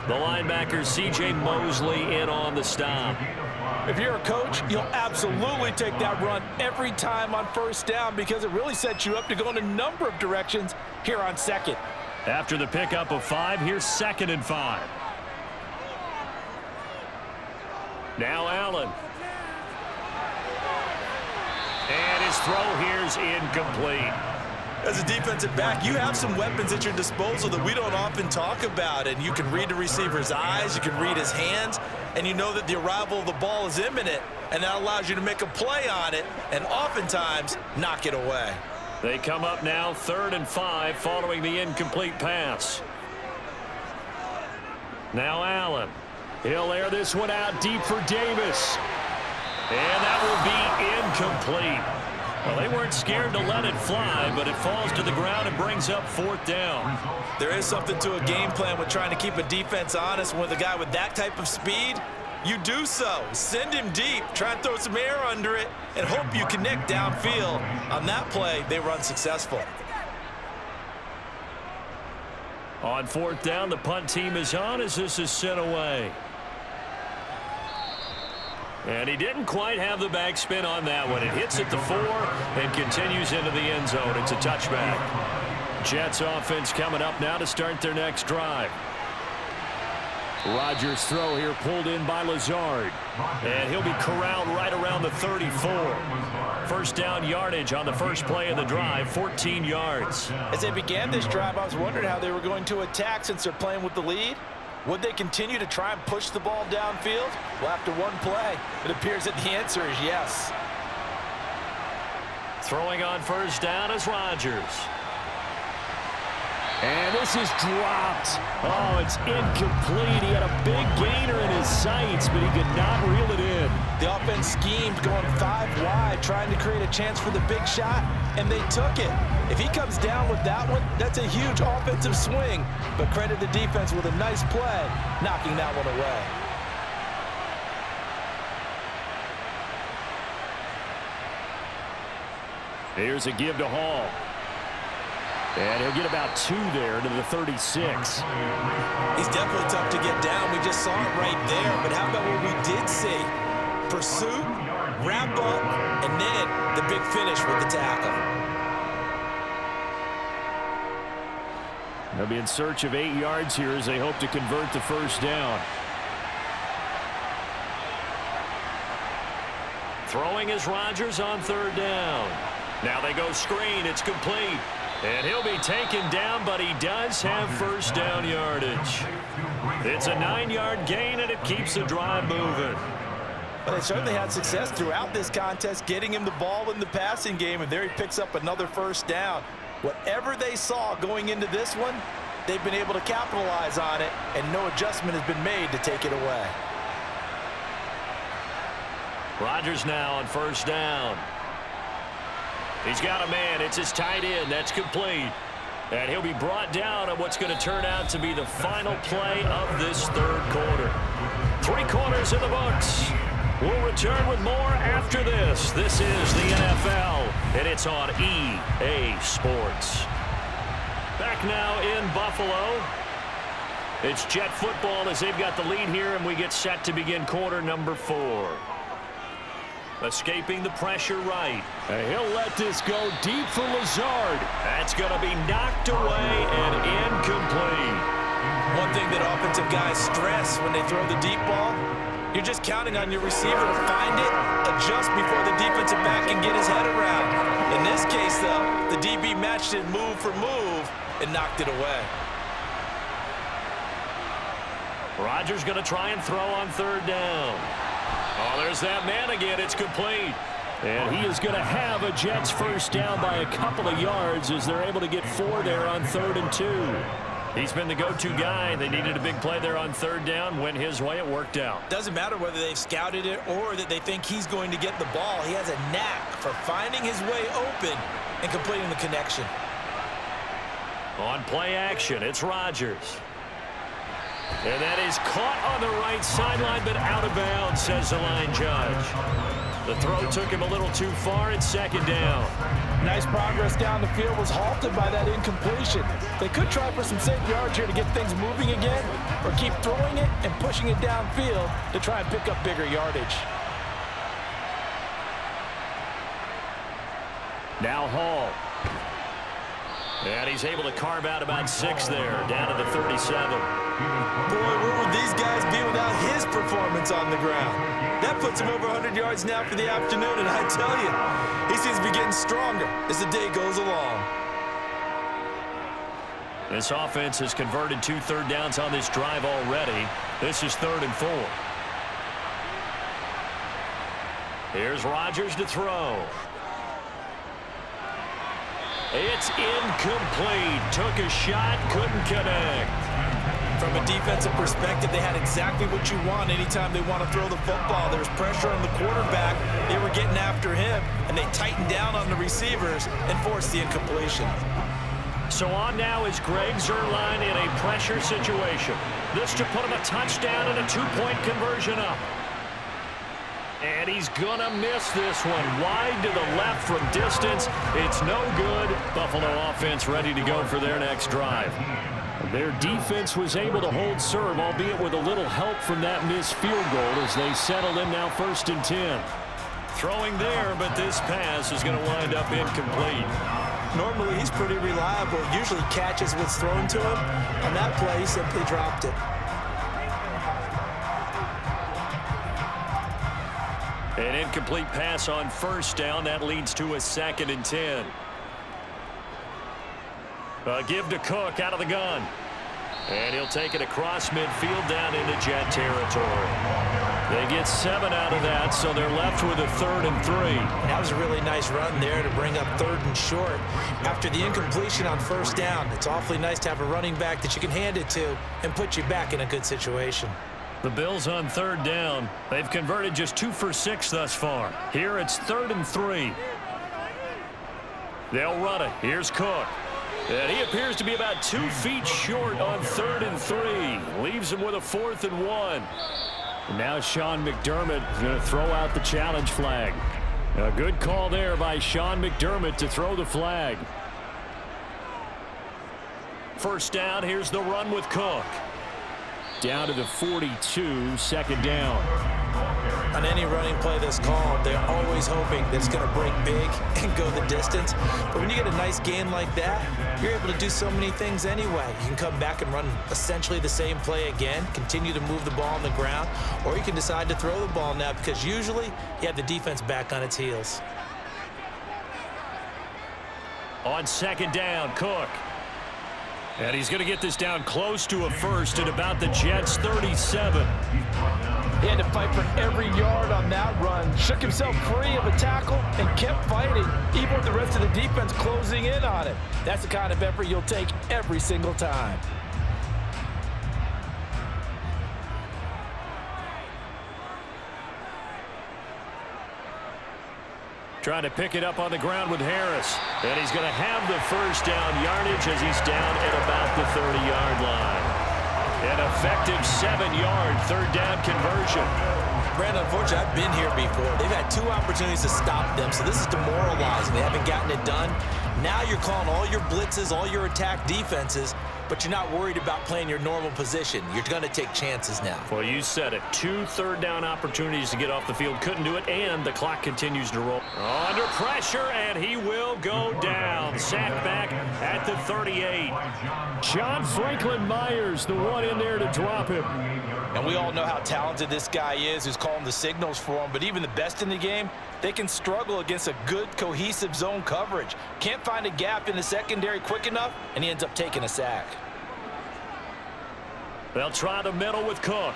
The linebacker, C.J. Mosley, in on the stop. If you're a coach, you'll absolutely take that run every time on first down because it really sets you up to go in a number of directions here on 2nd. After the pickup of 5, here's 2nd and 5. Now Allen. And his throw here's incomplete. As a defensive back, you have some weapons at your disposal that we don't often talk about. And you can read the receiver's eyes, you can read his hands, and you know that the arrival of the ball is imminent. And that allows you to make a play on it and oftentimes knock it away. They come up now 3rd and 5 following the incomplete pass. Now Allen. He'll air this one out deep for Davis. And that will be incomplete. Well, they weren't scared to let it fly, but it falls to the ground and brings up 4th down. There is something to a game plan with trying to keep a defense honest. With a guy with that type of speed, you do so. Send him deep, try and throw some air under it, and hope you connect downfield. On that play, they run successful. On 4th down, the punt team is on as this is sent away. And he didn't quite have the backspin on that one. It hits at the 4 and continues into the end zone. It's a touchback. Jets offense coming up now to start their next drive. Rodgers' throw here pulled in by Lazard. And he'll be corralled right around the 34. First down yardage on the first play of the drive, 14 yards. As they began this drive, I was wondering how they were going to attack since they're playing with the lead. Would they continue to try and push the ball downfield? Well, after one play, it appears that the answer is yes. Throwing on first down is Rodgers. And this is dropped. Oh, it's incomplete. He had a big gainer in his sights, but he could not reel it in. The offense schemed going 5 wide, trying to create a chance for the big shot, and they took it. If he comes down with that one, that's a huge offensive swing. But credit the defense with a nice play, knocking that one away. Here's a give to Hall. And he'll get about 2 there to the 36. He's definitely tough to get down. We just saw it right there. But how about what we did see? Pursuit, wrap up, and then the big finish with the tackle. They'll be in search of 8 yards here as they hope to convert the first down. Throwing is Rodgers on 3rd down. Now they go screen. It's complete. And he'll be taken down, but he does have first down yardage. It's a 9-yard gain, and it keeps the drive moving. But they certainly had success throughout this contest, getting him the ball in the passing game, and there he picks up another first down. Whatever they saw going into this one, they've been able to capitalize on it, and no adjustment has been made to take it away. Rodgers now on first down. He's got a man. It's his tight end. That's complete. And he'll be brought down on what's going to turn out to be the final play of this third quarter. 3 quarters in the books. We'll return with more after this. This is the NFL, and it's on EA Sports. Back now in Buffalo. It's Jet football as they've got the lead here, and we get set to begin quarter number 4. Escaping the pressure right. And he'll let this go deep for Lazard. That's going to be knocked away and incomplete. One thing that offensive guys stress when they throw the deep ball, you're just counting on your receiver to find it, adjust before the defensive back can get his head around. In this case, though, the DB matched it move for move and knocked it away. Rodgers going to try and throw on third down. Oh, there's that man again. It's complete. And he is going to have a Jets first down by a couple of yards as they're able to get 4 there on 3rd and 2. He's been the go-to guy. They needed a big play there on third down. Went his way. It worked out. Doesn't matter whether they've scouted it or that they think he's going to get the ball. He has a knack for finding his way open and completing the connection. On play action, it's Rodgers. And that is caught on the right sideline, but out of bounds, says the line judge. The throw took him a little too far. It's second down. Nice progress down the field was halted by that incompletion. They could try for some safe yards here to get things moving again, or keep throwing it and pushing it downfield to try and pick up bigger yardage. Now Hall. And he's able to carve out about 6 there, down to the 37. Boy, where would these guys be without his performance on the ground? That puts him over 100 yards now for the afternoon, and I tell you, he seems to be getting stronger as the day goes along. This offense has converted 2 third downs on this drive already. This is 3rd and 4. Here's Rodgers to throw. It's incomplete. Took a shot, couldn't connect. From a defensive perspective, they had exactly what you want anytime they want to throw the football. There's pressure on the quarterback. They were getting after him, and they tightened down on the receivers and forced the incompletion. So on now is Greg Zuerlein in a pressure situation. This to put him a touchdown and a 2-point conversion up. And he's going to miss this one. Wide to the left from distance. It's no good. Buffalo offense ready to go for their next drive. Their defense was able to hold serve, albeit with a little help from that missed field goal as they settled in now 1st and 10. Throwing there, but this pass is going to wind up incomplete. Normally, he's pretty reliable. Usually catches what's thrown to him. On that play, he simply dropped it. An incomplete pass on first down. That leads to a 2nd and 10. Give to Cook out of the gun. And he'll take it across midfield down into Jet territory. They get 7 out of that, so they're left with a 3rd and 3. That was a really nice run there to bring up 3rd and short. After the incompletion on first down, it's awfully nice to have a running back that you can hand it to and put you back in a good situation. The Bills on 3rd down. They've converted just 2 for 6 thus far. Here it's 3rd and 3. They'll run it. Here's Cook. And he appears to be about 2 feet short on 3rd and 3. Leaves him with a 4th and 1. And now Sean McDermott is going to throw out the challenge flag. A good call there by Sean McDermott to throw the flag. First down. Here's the run with Cook. Down to the 42, 2nd down. On any running play that's called, they're always hoping that it's going to break big and go the distance. But when you get a nice gain like that, you're able to do so many things anyway. You can come back and run essentially the same play again, continue to move the ball on the ground, or you can decide to throw the ball now because usually you have the defense back on its heels. On second down, Cook. And he's going to get this down close to a first at about the Jets' 37. He had to fight for every yard on that run. Shook himself free of a tackle and kept fighting, even with the rest of the defense closing in on it. That's the kind of effort you'll take every single time. Trying to pick it up on the ground with Harris. And he's going to have the first down yardage as he's down at about the 30-yard line. An effective 7-yard third down conversion. Brandon, unfortunately, I've been here before. They've had 2 opportunities to stop them, so this is demoralizing. They haven't gotten it done. Now you're calling all your blitzes, all your attack defenses, but you're not worried about playing your normal position. You're going to take chances now. Well, you said it. 2 third-down opportunities to get off the field. Couldn't do it, and the clock continues to roll. Under pressure, and he will go down. Sacked back at the 38. John Franklin Myers, the one in there to drop him. And we all know how talented this guy is who's calling the signals for him, but even the best in the game, they can struggle against a good, cohesive zone coverage. Can't find a gap in the secondary quick enough, and he ends up taking a sack. They'll try the middle with Cook.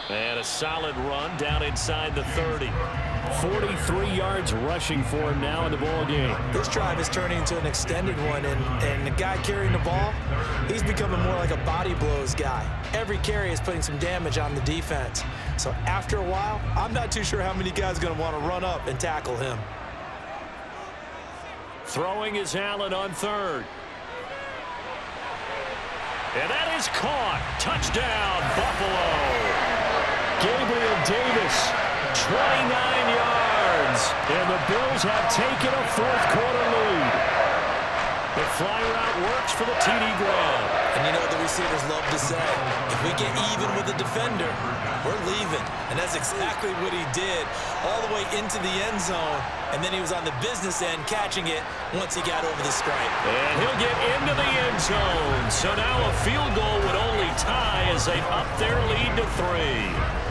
And a solid run down inside the 30. 43 yards rushing for him now in the ball game. This drive is turning into an extended one, and the guy carrying the ball, he's becoming more like a body blows guy. Every carry is putting some damage on the defense. So after a while, I'm not too sure how many guys are going to want to run up and tackle him. Throwing is Allen on third. And that is caught. Touchdown, Buffalo. Gabriel Davis, 29 yards. And the Bills have taken a fourth-quarter lead. The fly route works for the TD Graham. And you know what the receivers love to say? If we get even with the defender, we're leaving. And that's exactly what he did all the way into the end zone. And then he was on the business end catching it once he got over the stripe. And he'll get into the end zone. So now a field goal would only tie as they've upped their lead to 3.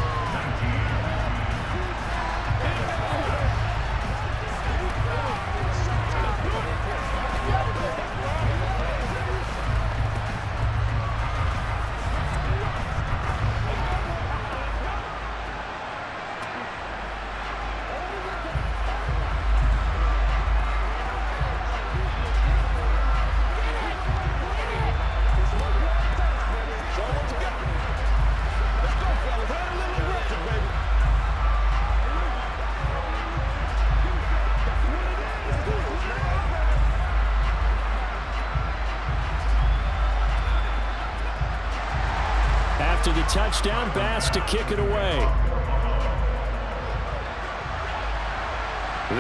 To the touchdown, Bass to kick it away.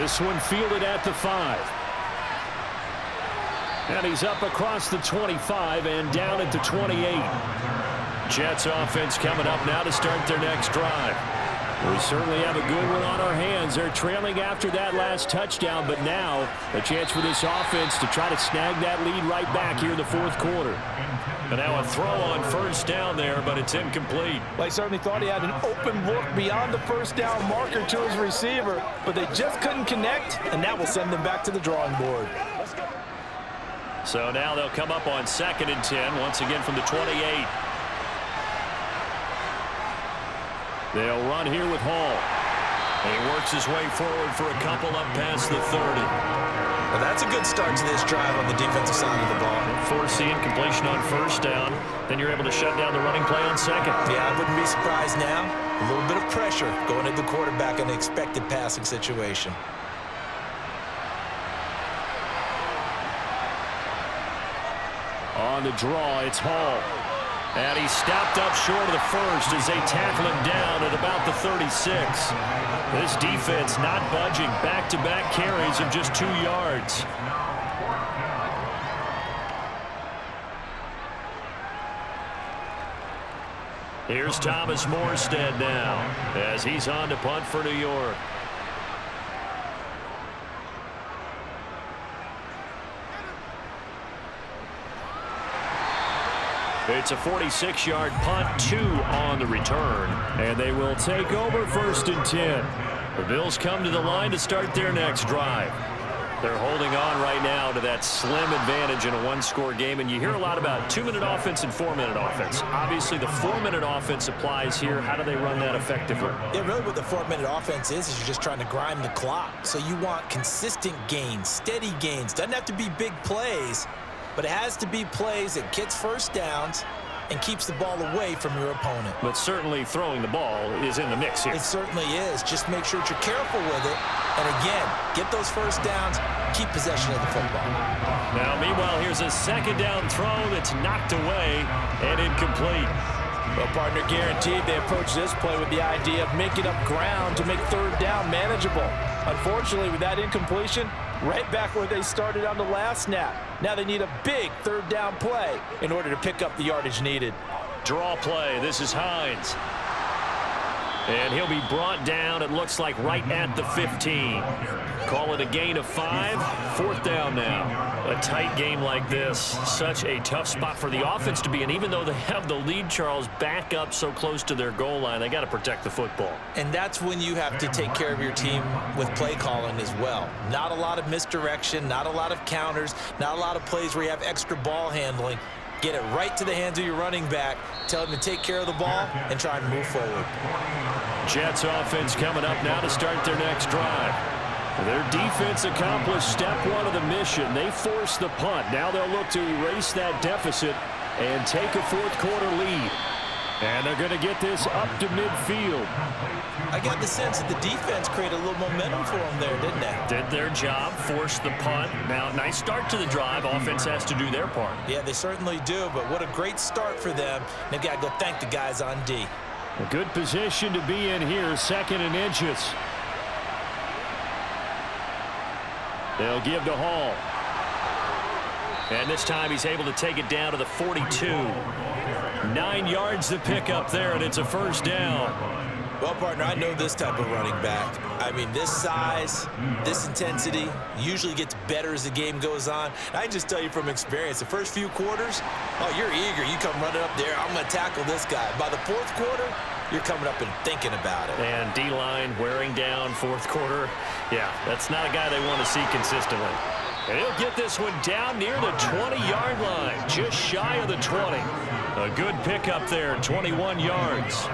This one fielded at the 5. And he's up across the 25 and down at the 28. Jets offense coming up now to start their next drive. We certainly have a good one on our hands. They're trailing after that last touchdown, but now a chance for this offense to try to snag that lead right back here in the fourth quarter. And now a throw on first down there, but it's incomplete. Well, he certainly thought he had an open look beyond the first down marker to his receiver, but they just couldn't connect, and that will send them back to the drawing board. So now they'll come up on 2nd and 10, once again from the 28. They'll run here with Hall. He works his way forward for a couple up past the 30. Well, that's a good start to this drive on the defensive side of the ball. Forcing completion on first down. Then you're able to shut down the running play on second. Yeah, I wouldn't be surprised now. A little bit of pressure going at the quarterback in an expected passing situation. On the draw, it's Hall. And he stopped up short of the first as they tackle him down at about the 36. This defense not budging. Back-to-back carries of just 2 yards. Here's Thomas Morstead now as he's on to punt for New York. It's a 46-yard punt, 2 on the return, and they will take over 1st and 10. The Bills come to the line to start their next drive. They're holding on right now to that slim advantage in a one-score game, and you hear a lot about 2-minute offense and 4-minute offense. Obviously, the 4-minute offense applies here. How do they run that effectively? Yeah, really what the 4-minute offense is you're just trying to grind the clock. So you want consistent gains, steady gains. Doesn't have to be big plays, but it has to be plays that gets first downs and keeps the ball away from your opponent. But certainly throwing the ball is in the mix here. It certainly is. Just make sure that you're careful with it. And again, get those first downs, keep possession of the football. Now, meanwhile, here's a second down throw that's knocked away and incomplete. Well, partner, guaranteed they approach this play with the idea of making up ground to make third down manageable. Unfortunately, with that incompletion, right back where they started on the last snap. Now they need a big third down play in order to pick up the yardage needed. Draw play. This is Hines. And he'll be brought down, it looks like, right at the 15. Call it a gain of 5. 4th down now. A tight game like this, such a tough spot for the offense to be in. Even though they have the lead, Charles, back up so close to their goal line, they got to protect the football. And that's when you have to take care of your team with play calling as well. Not a lot of misdirection, not a lot of counters, not a lot of plays where you have extra ball handling. Get it right to the hands of your running back. Tell him to take care of the ball and try and move forward. Jets offense coming up now to start their next drive. Their defense accomplished step 1 of the mission. They forced the punt. Now they'll look to erase that deficit and take a 4th quarter lead. And they're going to get this up to midfield. I got the sense that the defense created a little momentum for them there, didn't they? Did their job, forced the punt. Now, nice start to the drive. Offense has to do their part. Yeah, they certainly do, but what a great start for them. They've got to go thank the guys on D. A good position to be in here, 2nd and inches. They'll give to Hall. And this time he's able to take it down to the 42. 9 yards to pick up there, and it's a 1st down. Well, partner, I know this type of running back. I mean, this size, this intensity usually gets better as the game goes on. I can just tell you from experience, the first few quarters, oh, you're eager. You come running up there, I'm going to tackle this guy. By the 4th quarter, you're coming up and thinking about it. And D-line wearing down 4th quarter. Yeah, that's not a guy they want to see consistently. And he'll get this one down near the 20-yard line, just shy of the 20. A good pickup there, 21 yards.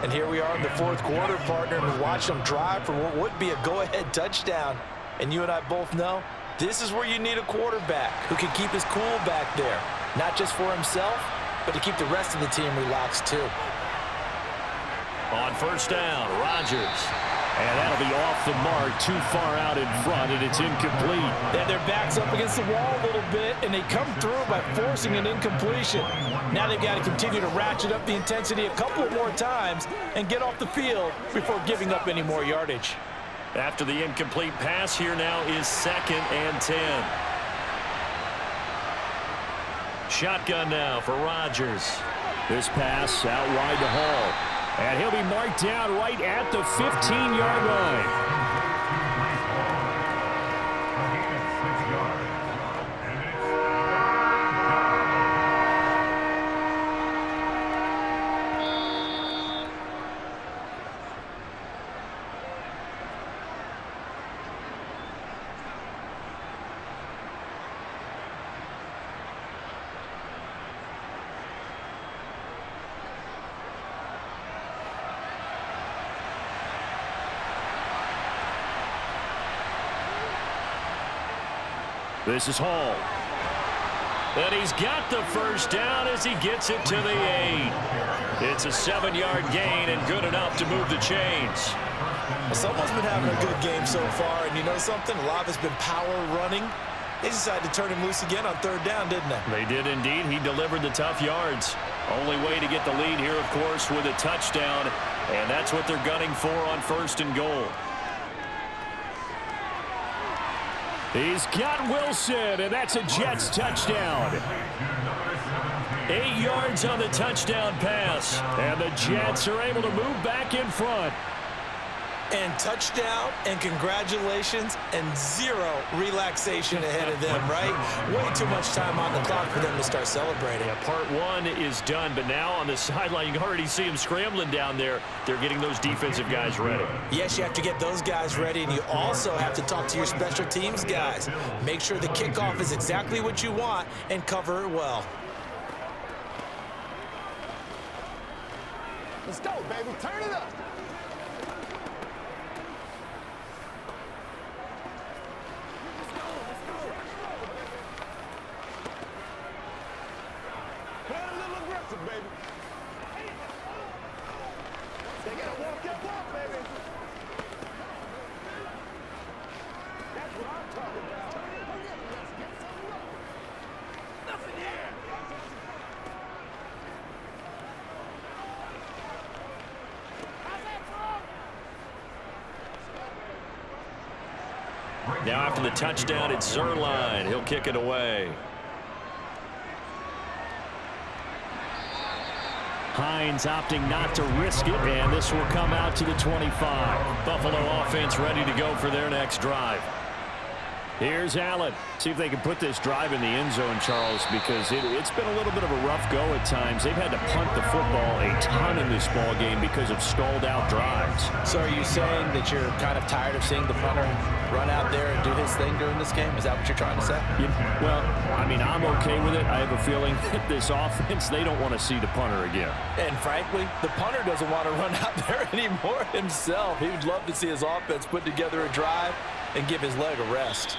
And here we are in the 4th quarter, partner, and we watch them drive for what would be a go-ahead touchdown. And you and I both know this is where you need a quarterback who can keep his cool back there, not just for himself, but to keep the rest of the team relaxed too. On 1st down, Rodgers. And that'll be off the mark, too far out in front, and it's incomplete. Then their back's up against the wall a little bit, and they come through by forcing an incompletion. Now they've got to continue to ratchet up the intensity a couple more times and get off the field before giving up any more yardage. After the incomplete pass, here now is 2nd and 10. Shotgun now for Rodgers. This pass out wide to Hall. And he'll be marked down right at the 15-yard line. This is Hall. And he's got the 1st down as he gets it to the 8. It's a 7-yard gain and good enough to move the chains. Well, someone's been having a good game so far, and you know something? A lot of it's been power running. They decided to turn him loose again on 3rd down, didn't they? They did indeed. He delivered the tough yards. Only way to get the lead here, of course, with a touchdown, and that's what they're gunning for on 1st and goal. He's got Wilson, and that's a Jets touchdown. 8 yards on the touchdown pass, and the Jets are able to move back in front. And touchdown, and congratulations, and zero relaxation ahead of them, right? Way too much time on the clock for them to start celebrating. Yeah, part one is done, but now on the sideline, you can already see them scrambling down there. They're getting those defensive guys ready. Yes, you have to get those guys ready, and you also have to talk to your special teams guys. Make sure the kickoff is exactly what you want and cover it well. Let's go, baby. Turn it up. Play a little aggressive, baby. They gotta walk that walk, baby. That's what I'm talking about. Let's get some love. Nothing here. Now after the touchdown, it's Zerline. He'll kick it away. Hines opting not to risk it, and this will come out to the 25. Buffalo offense ready to go for their next drive. Here's Allen. See if they can put this drive in the end zone, Charles, because it's been a little bit of a rough go at times. They've had to punt the football a ton in this ball game because of stalled out drives. So are you saying that you're kind of tired of seeing the punter run out there and do his thing during this game? Is that what you're trying to say? Yeah, well, I mean, I'm okay with it. I have a feeling that this offense, they don't want to see the punter again. And frankly, the punter doesn't want to run out there anymore himself. He would love to see his offense put together a drive and give his leg a rest.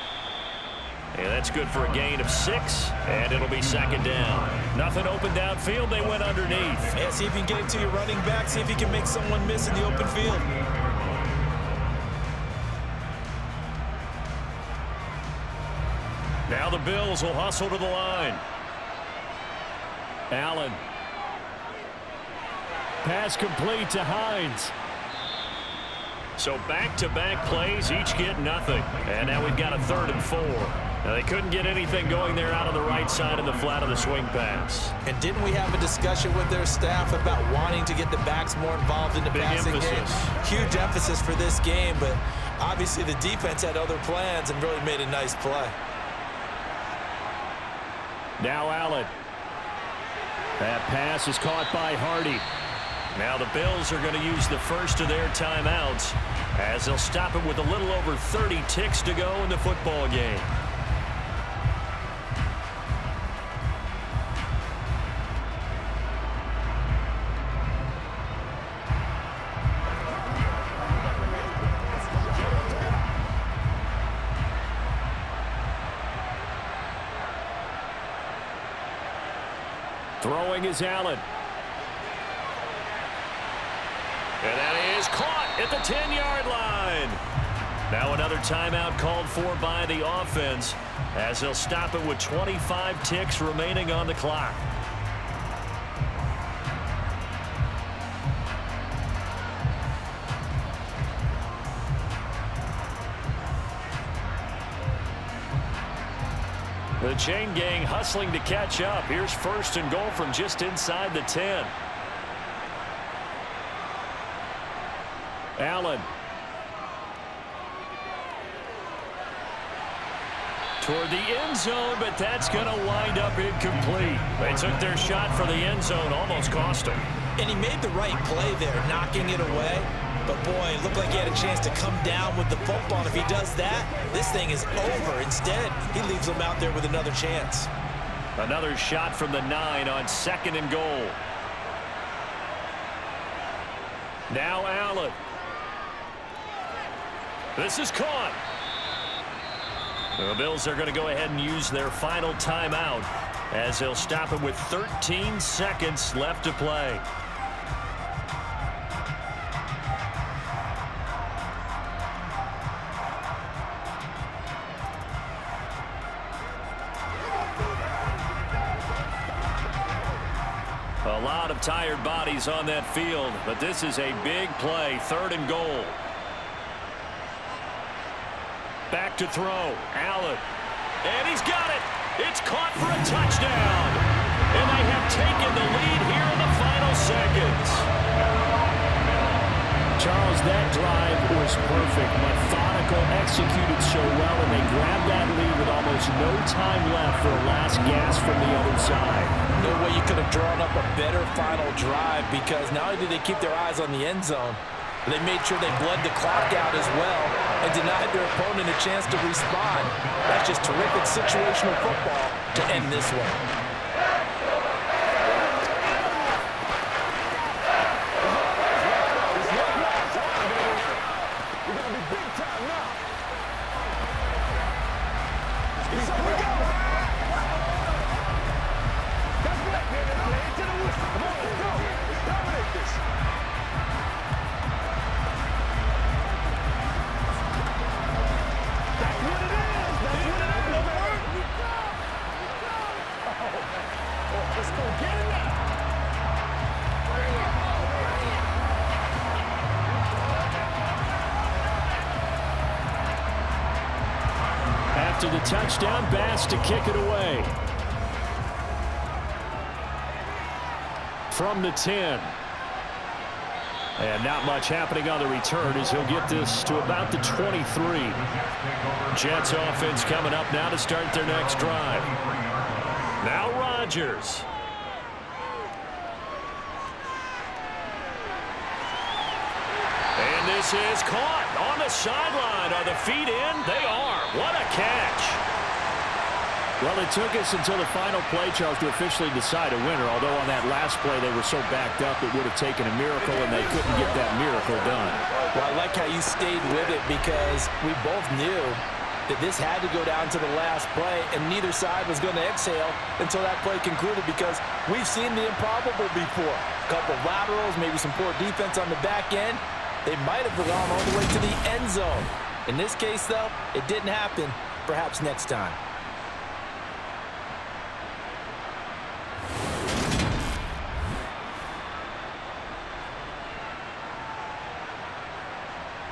And that's good for a gain of 6, and it'll be second down. Nothing open downfield. They went underneath. Yeah, see if you can get it to your running back. See if you can make someone miss in the open field. Now the Bills will hustle to the line. Allen. Pass complete to Hines. So back-to-back plays, each get nothing. And now we've got a 3rd and 4. Now they couldn't get anything going there out on the right side of the flat of the swing pass. And didn't we have a discussion with their staff about wanting to get the backs more involved in the passing game? Huge emphasis for this game, but obviously the defense had other plans and really made a nice play. Now Allen. That pass is caught by Hardy. Now the Bills are going to use the first of their timeouts as they'll stop it with a little over 30 ticks to go in the football game. Throwing is Allen. And that is caught at the 10-yard line. Now another timeout called for by the offense as they'll stop it with 25 ticks remaining on the clock. The chain gang hustling to catch up. Here's 1st and goal from just inside the 10. Allen. Toward the end zone, but that's going to wind up incomplete. They took their shot for the end zone, almost cost them. And he made the right play there, knocking it away. But, boy, it looked like he had a chance to come down with the football. And if he does that, this thing is over. Instead, he leaves him out there with another chance. Another shot from the 9 on 2nd and goal. Now Allen. This is caught. The Bills are going to go ahead and use their final timeout as they'll stop it with 13 seconds left to play. A lot of tired bodies on that field, but this is a big play, 3rd and goal. Back to throw, Allen. And he's got it. It's caught for a touchdown. And they have taken the lead here in the final seconds. Charles, that drive was almost perfect, methodical, executed so well, and they grabbed that lead with almost no time left for a last gasp from the other side. No way you could have drawn up a better final drive, because not only did they keep their eyes on the end zone, but they made sure they bled the clock out as well and denied their opponent a chance to respond. That's just terrific situational football to end this one. After the touchdown, Bass to kick it away. From the 10. And not much happening on the return as he'll get this to about the 23. Jets offense coming up now to start their next drive. Now Rodgers. And this is caught on the sideline. Are the feet in? They are. What a catch. Well, it took us until the final play, Charles, to officially decide a winner, although on that last play they were so backed up it would have taken a miracle, and they couldn't get that miracle done. Well, I like how you stayed with it, because we both knew that this had to go down to the last play, and neither side was going to exhale until that play concluded, because we've seen the improbable before. A couple laterals, maybe some poor defense on the back end. They might have gone all the way to the end zone. In this case, though, it didn't happen. Perhaps next time.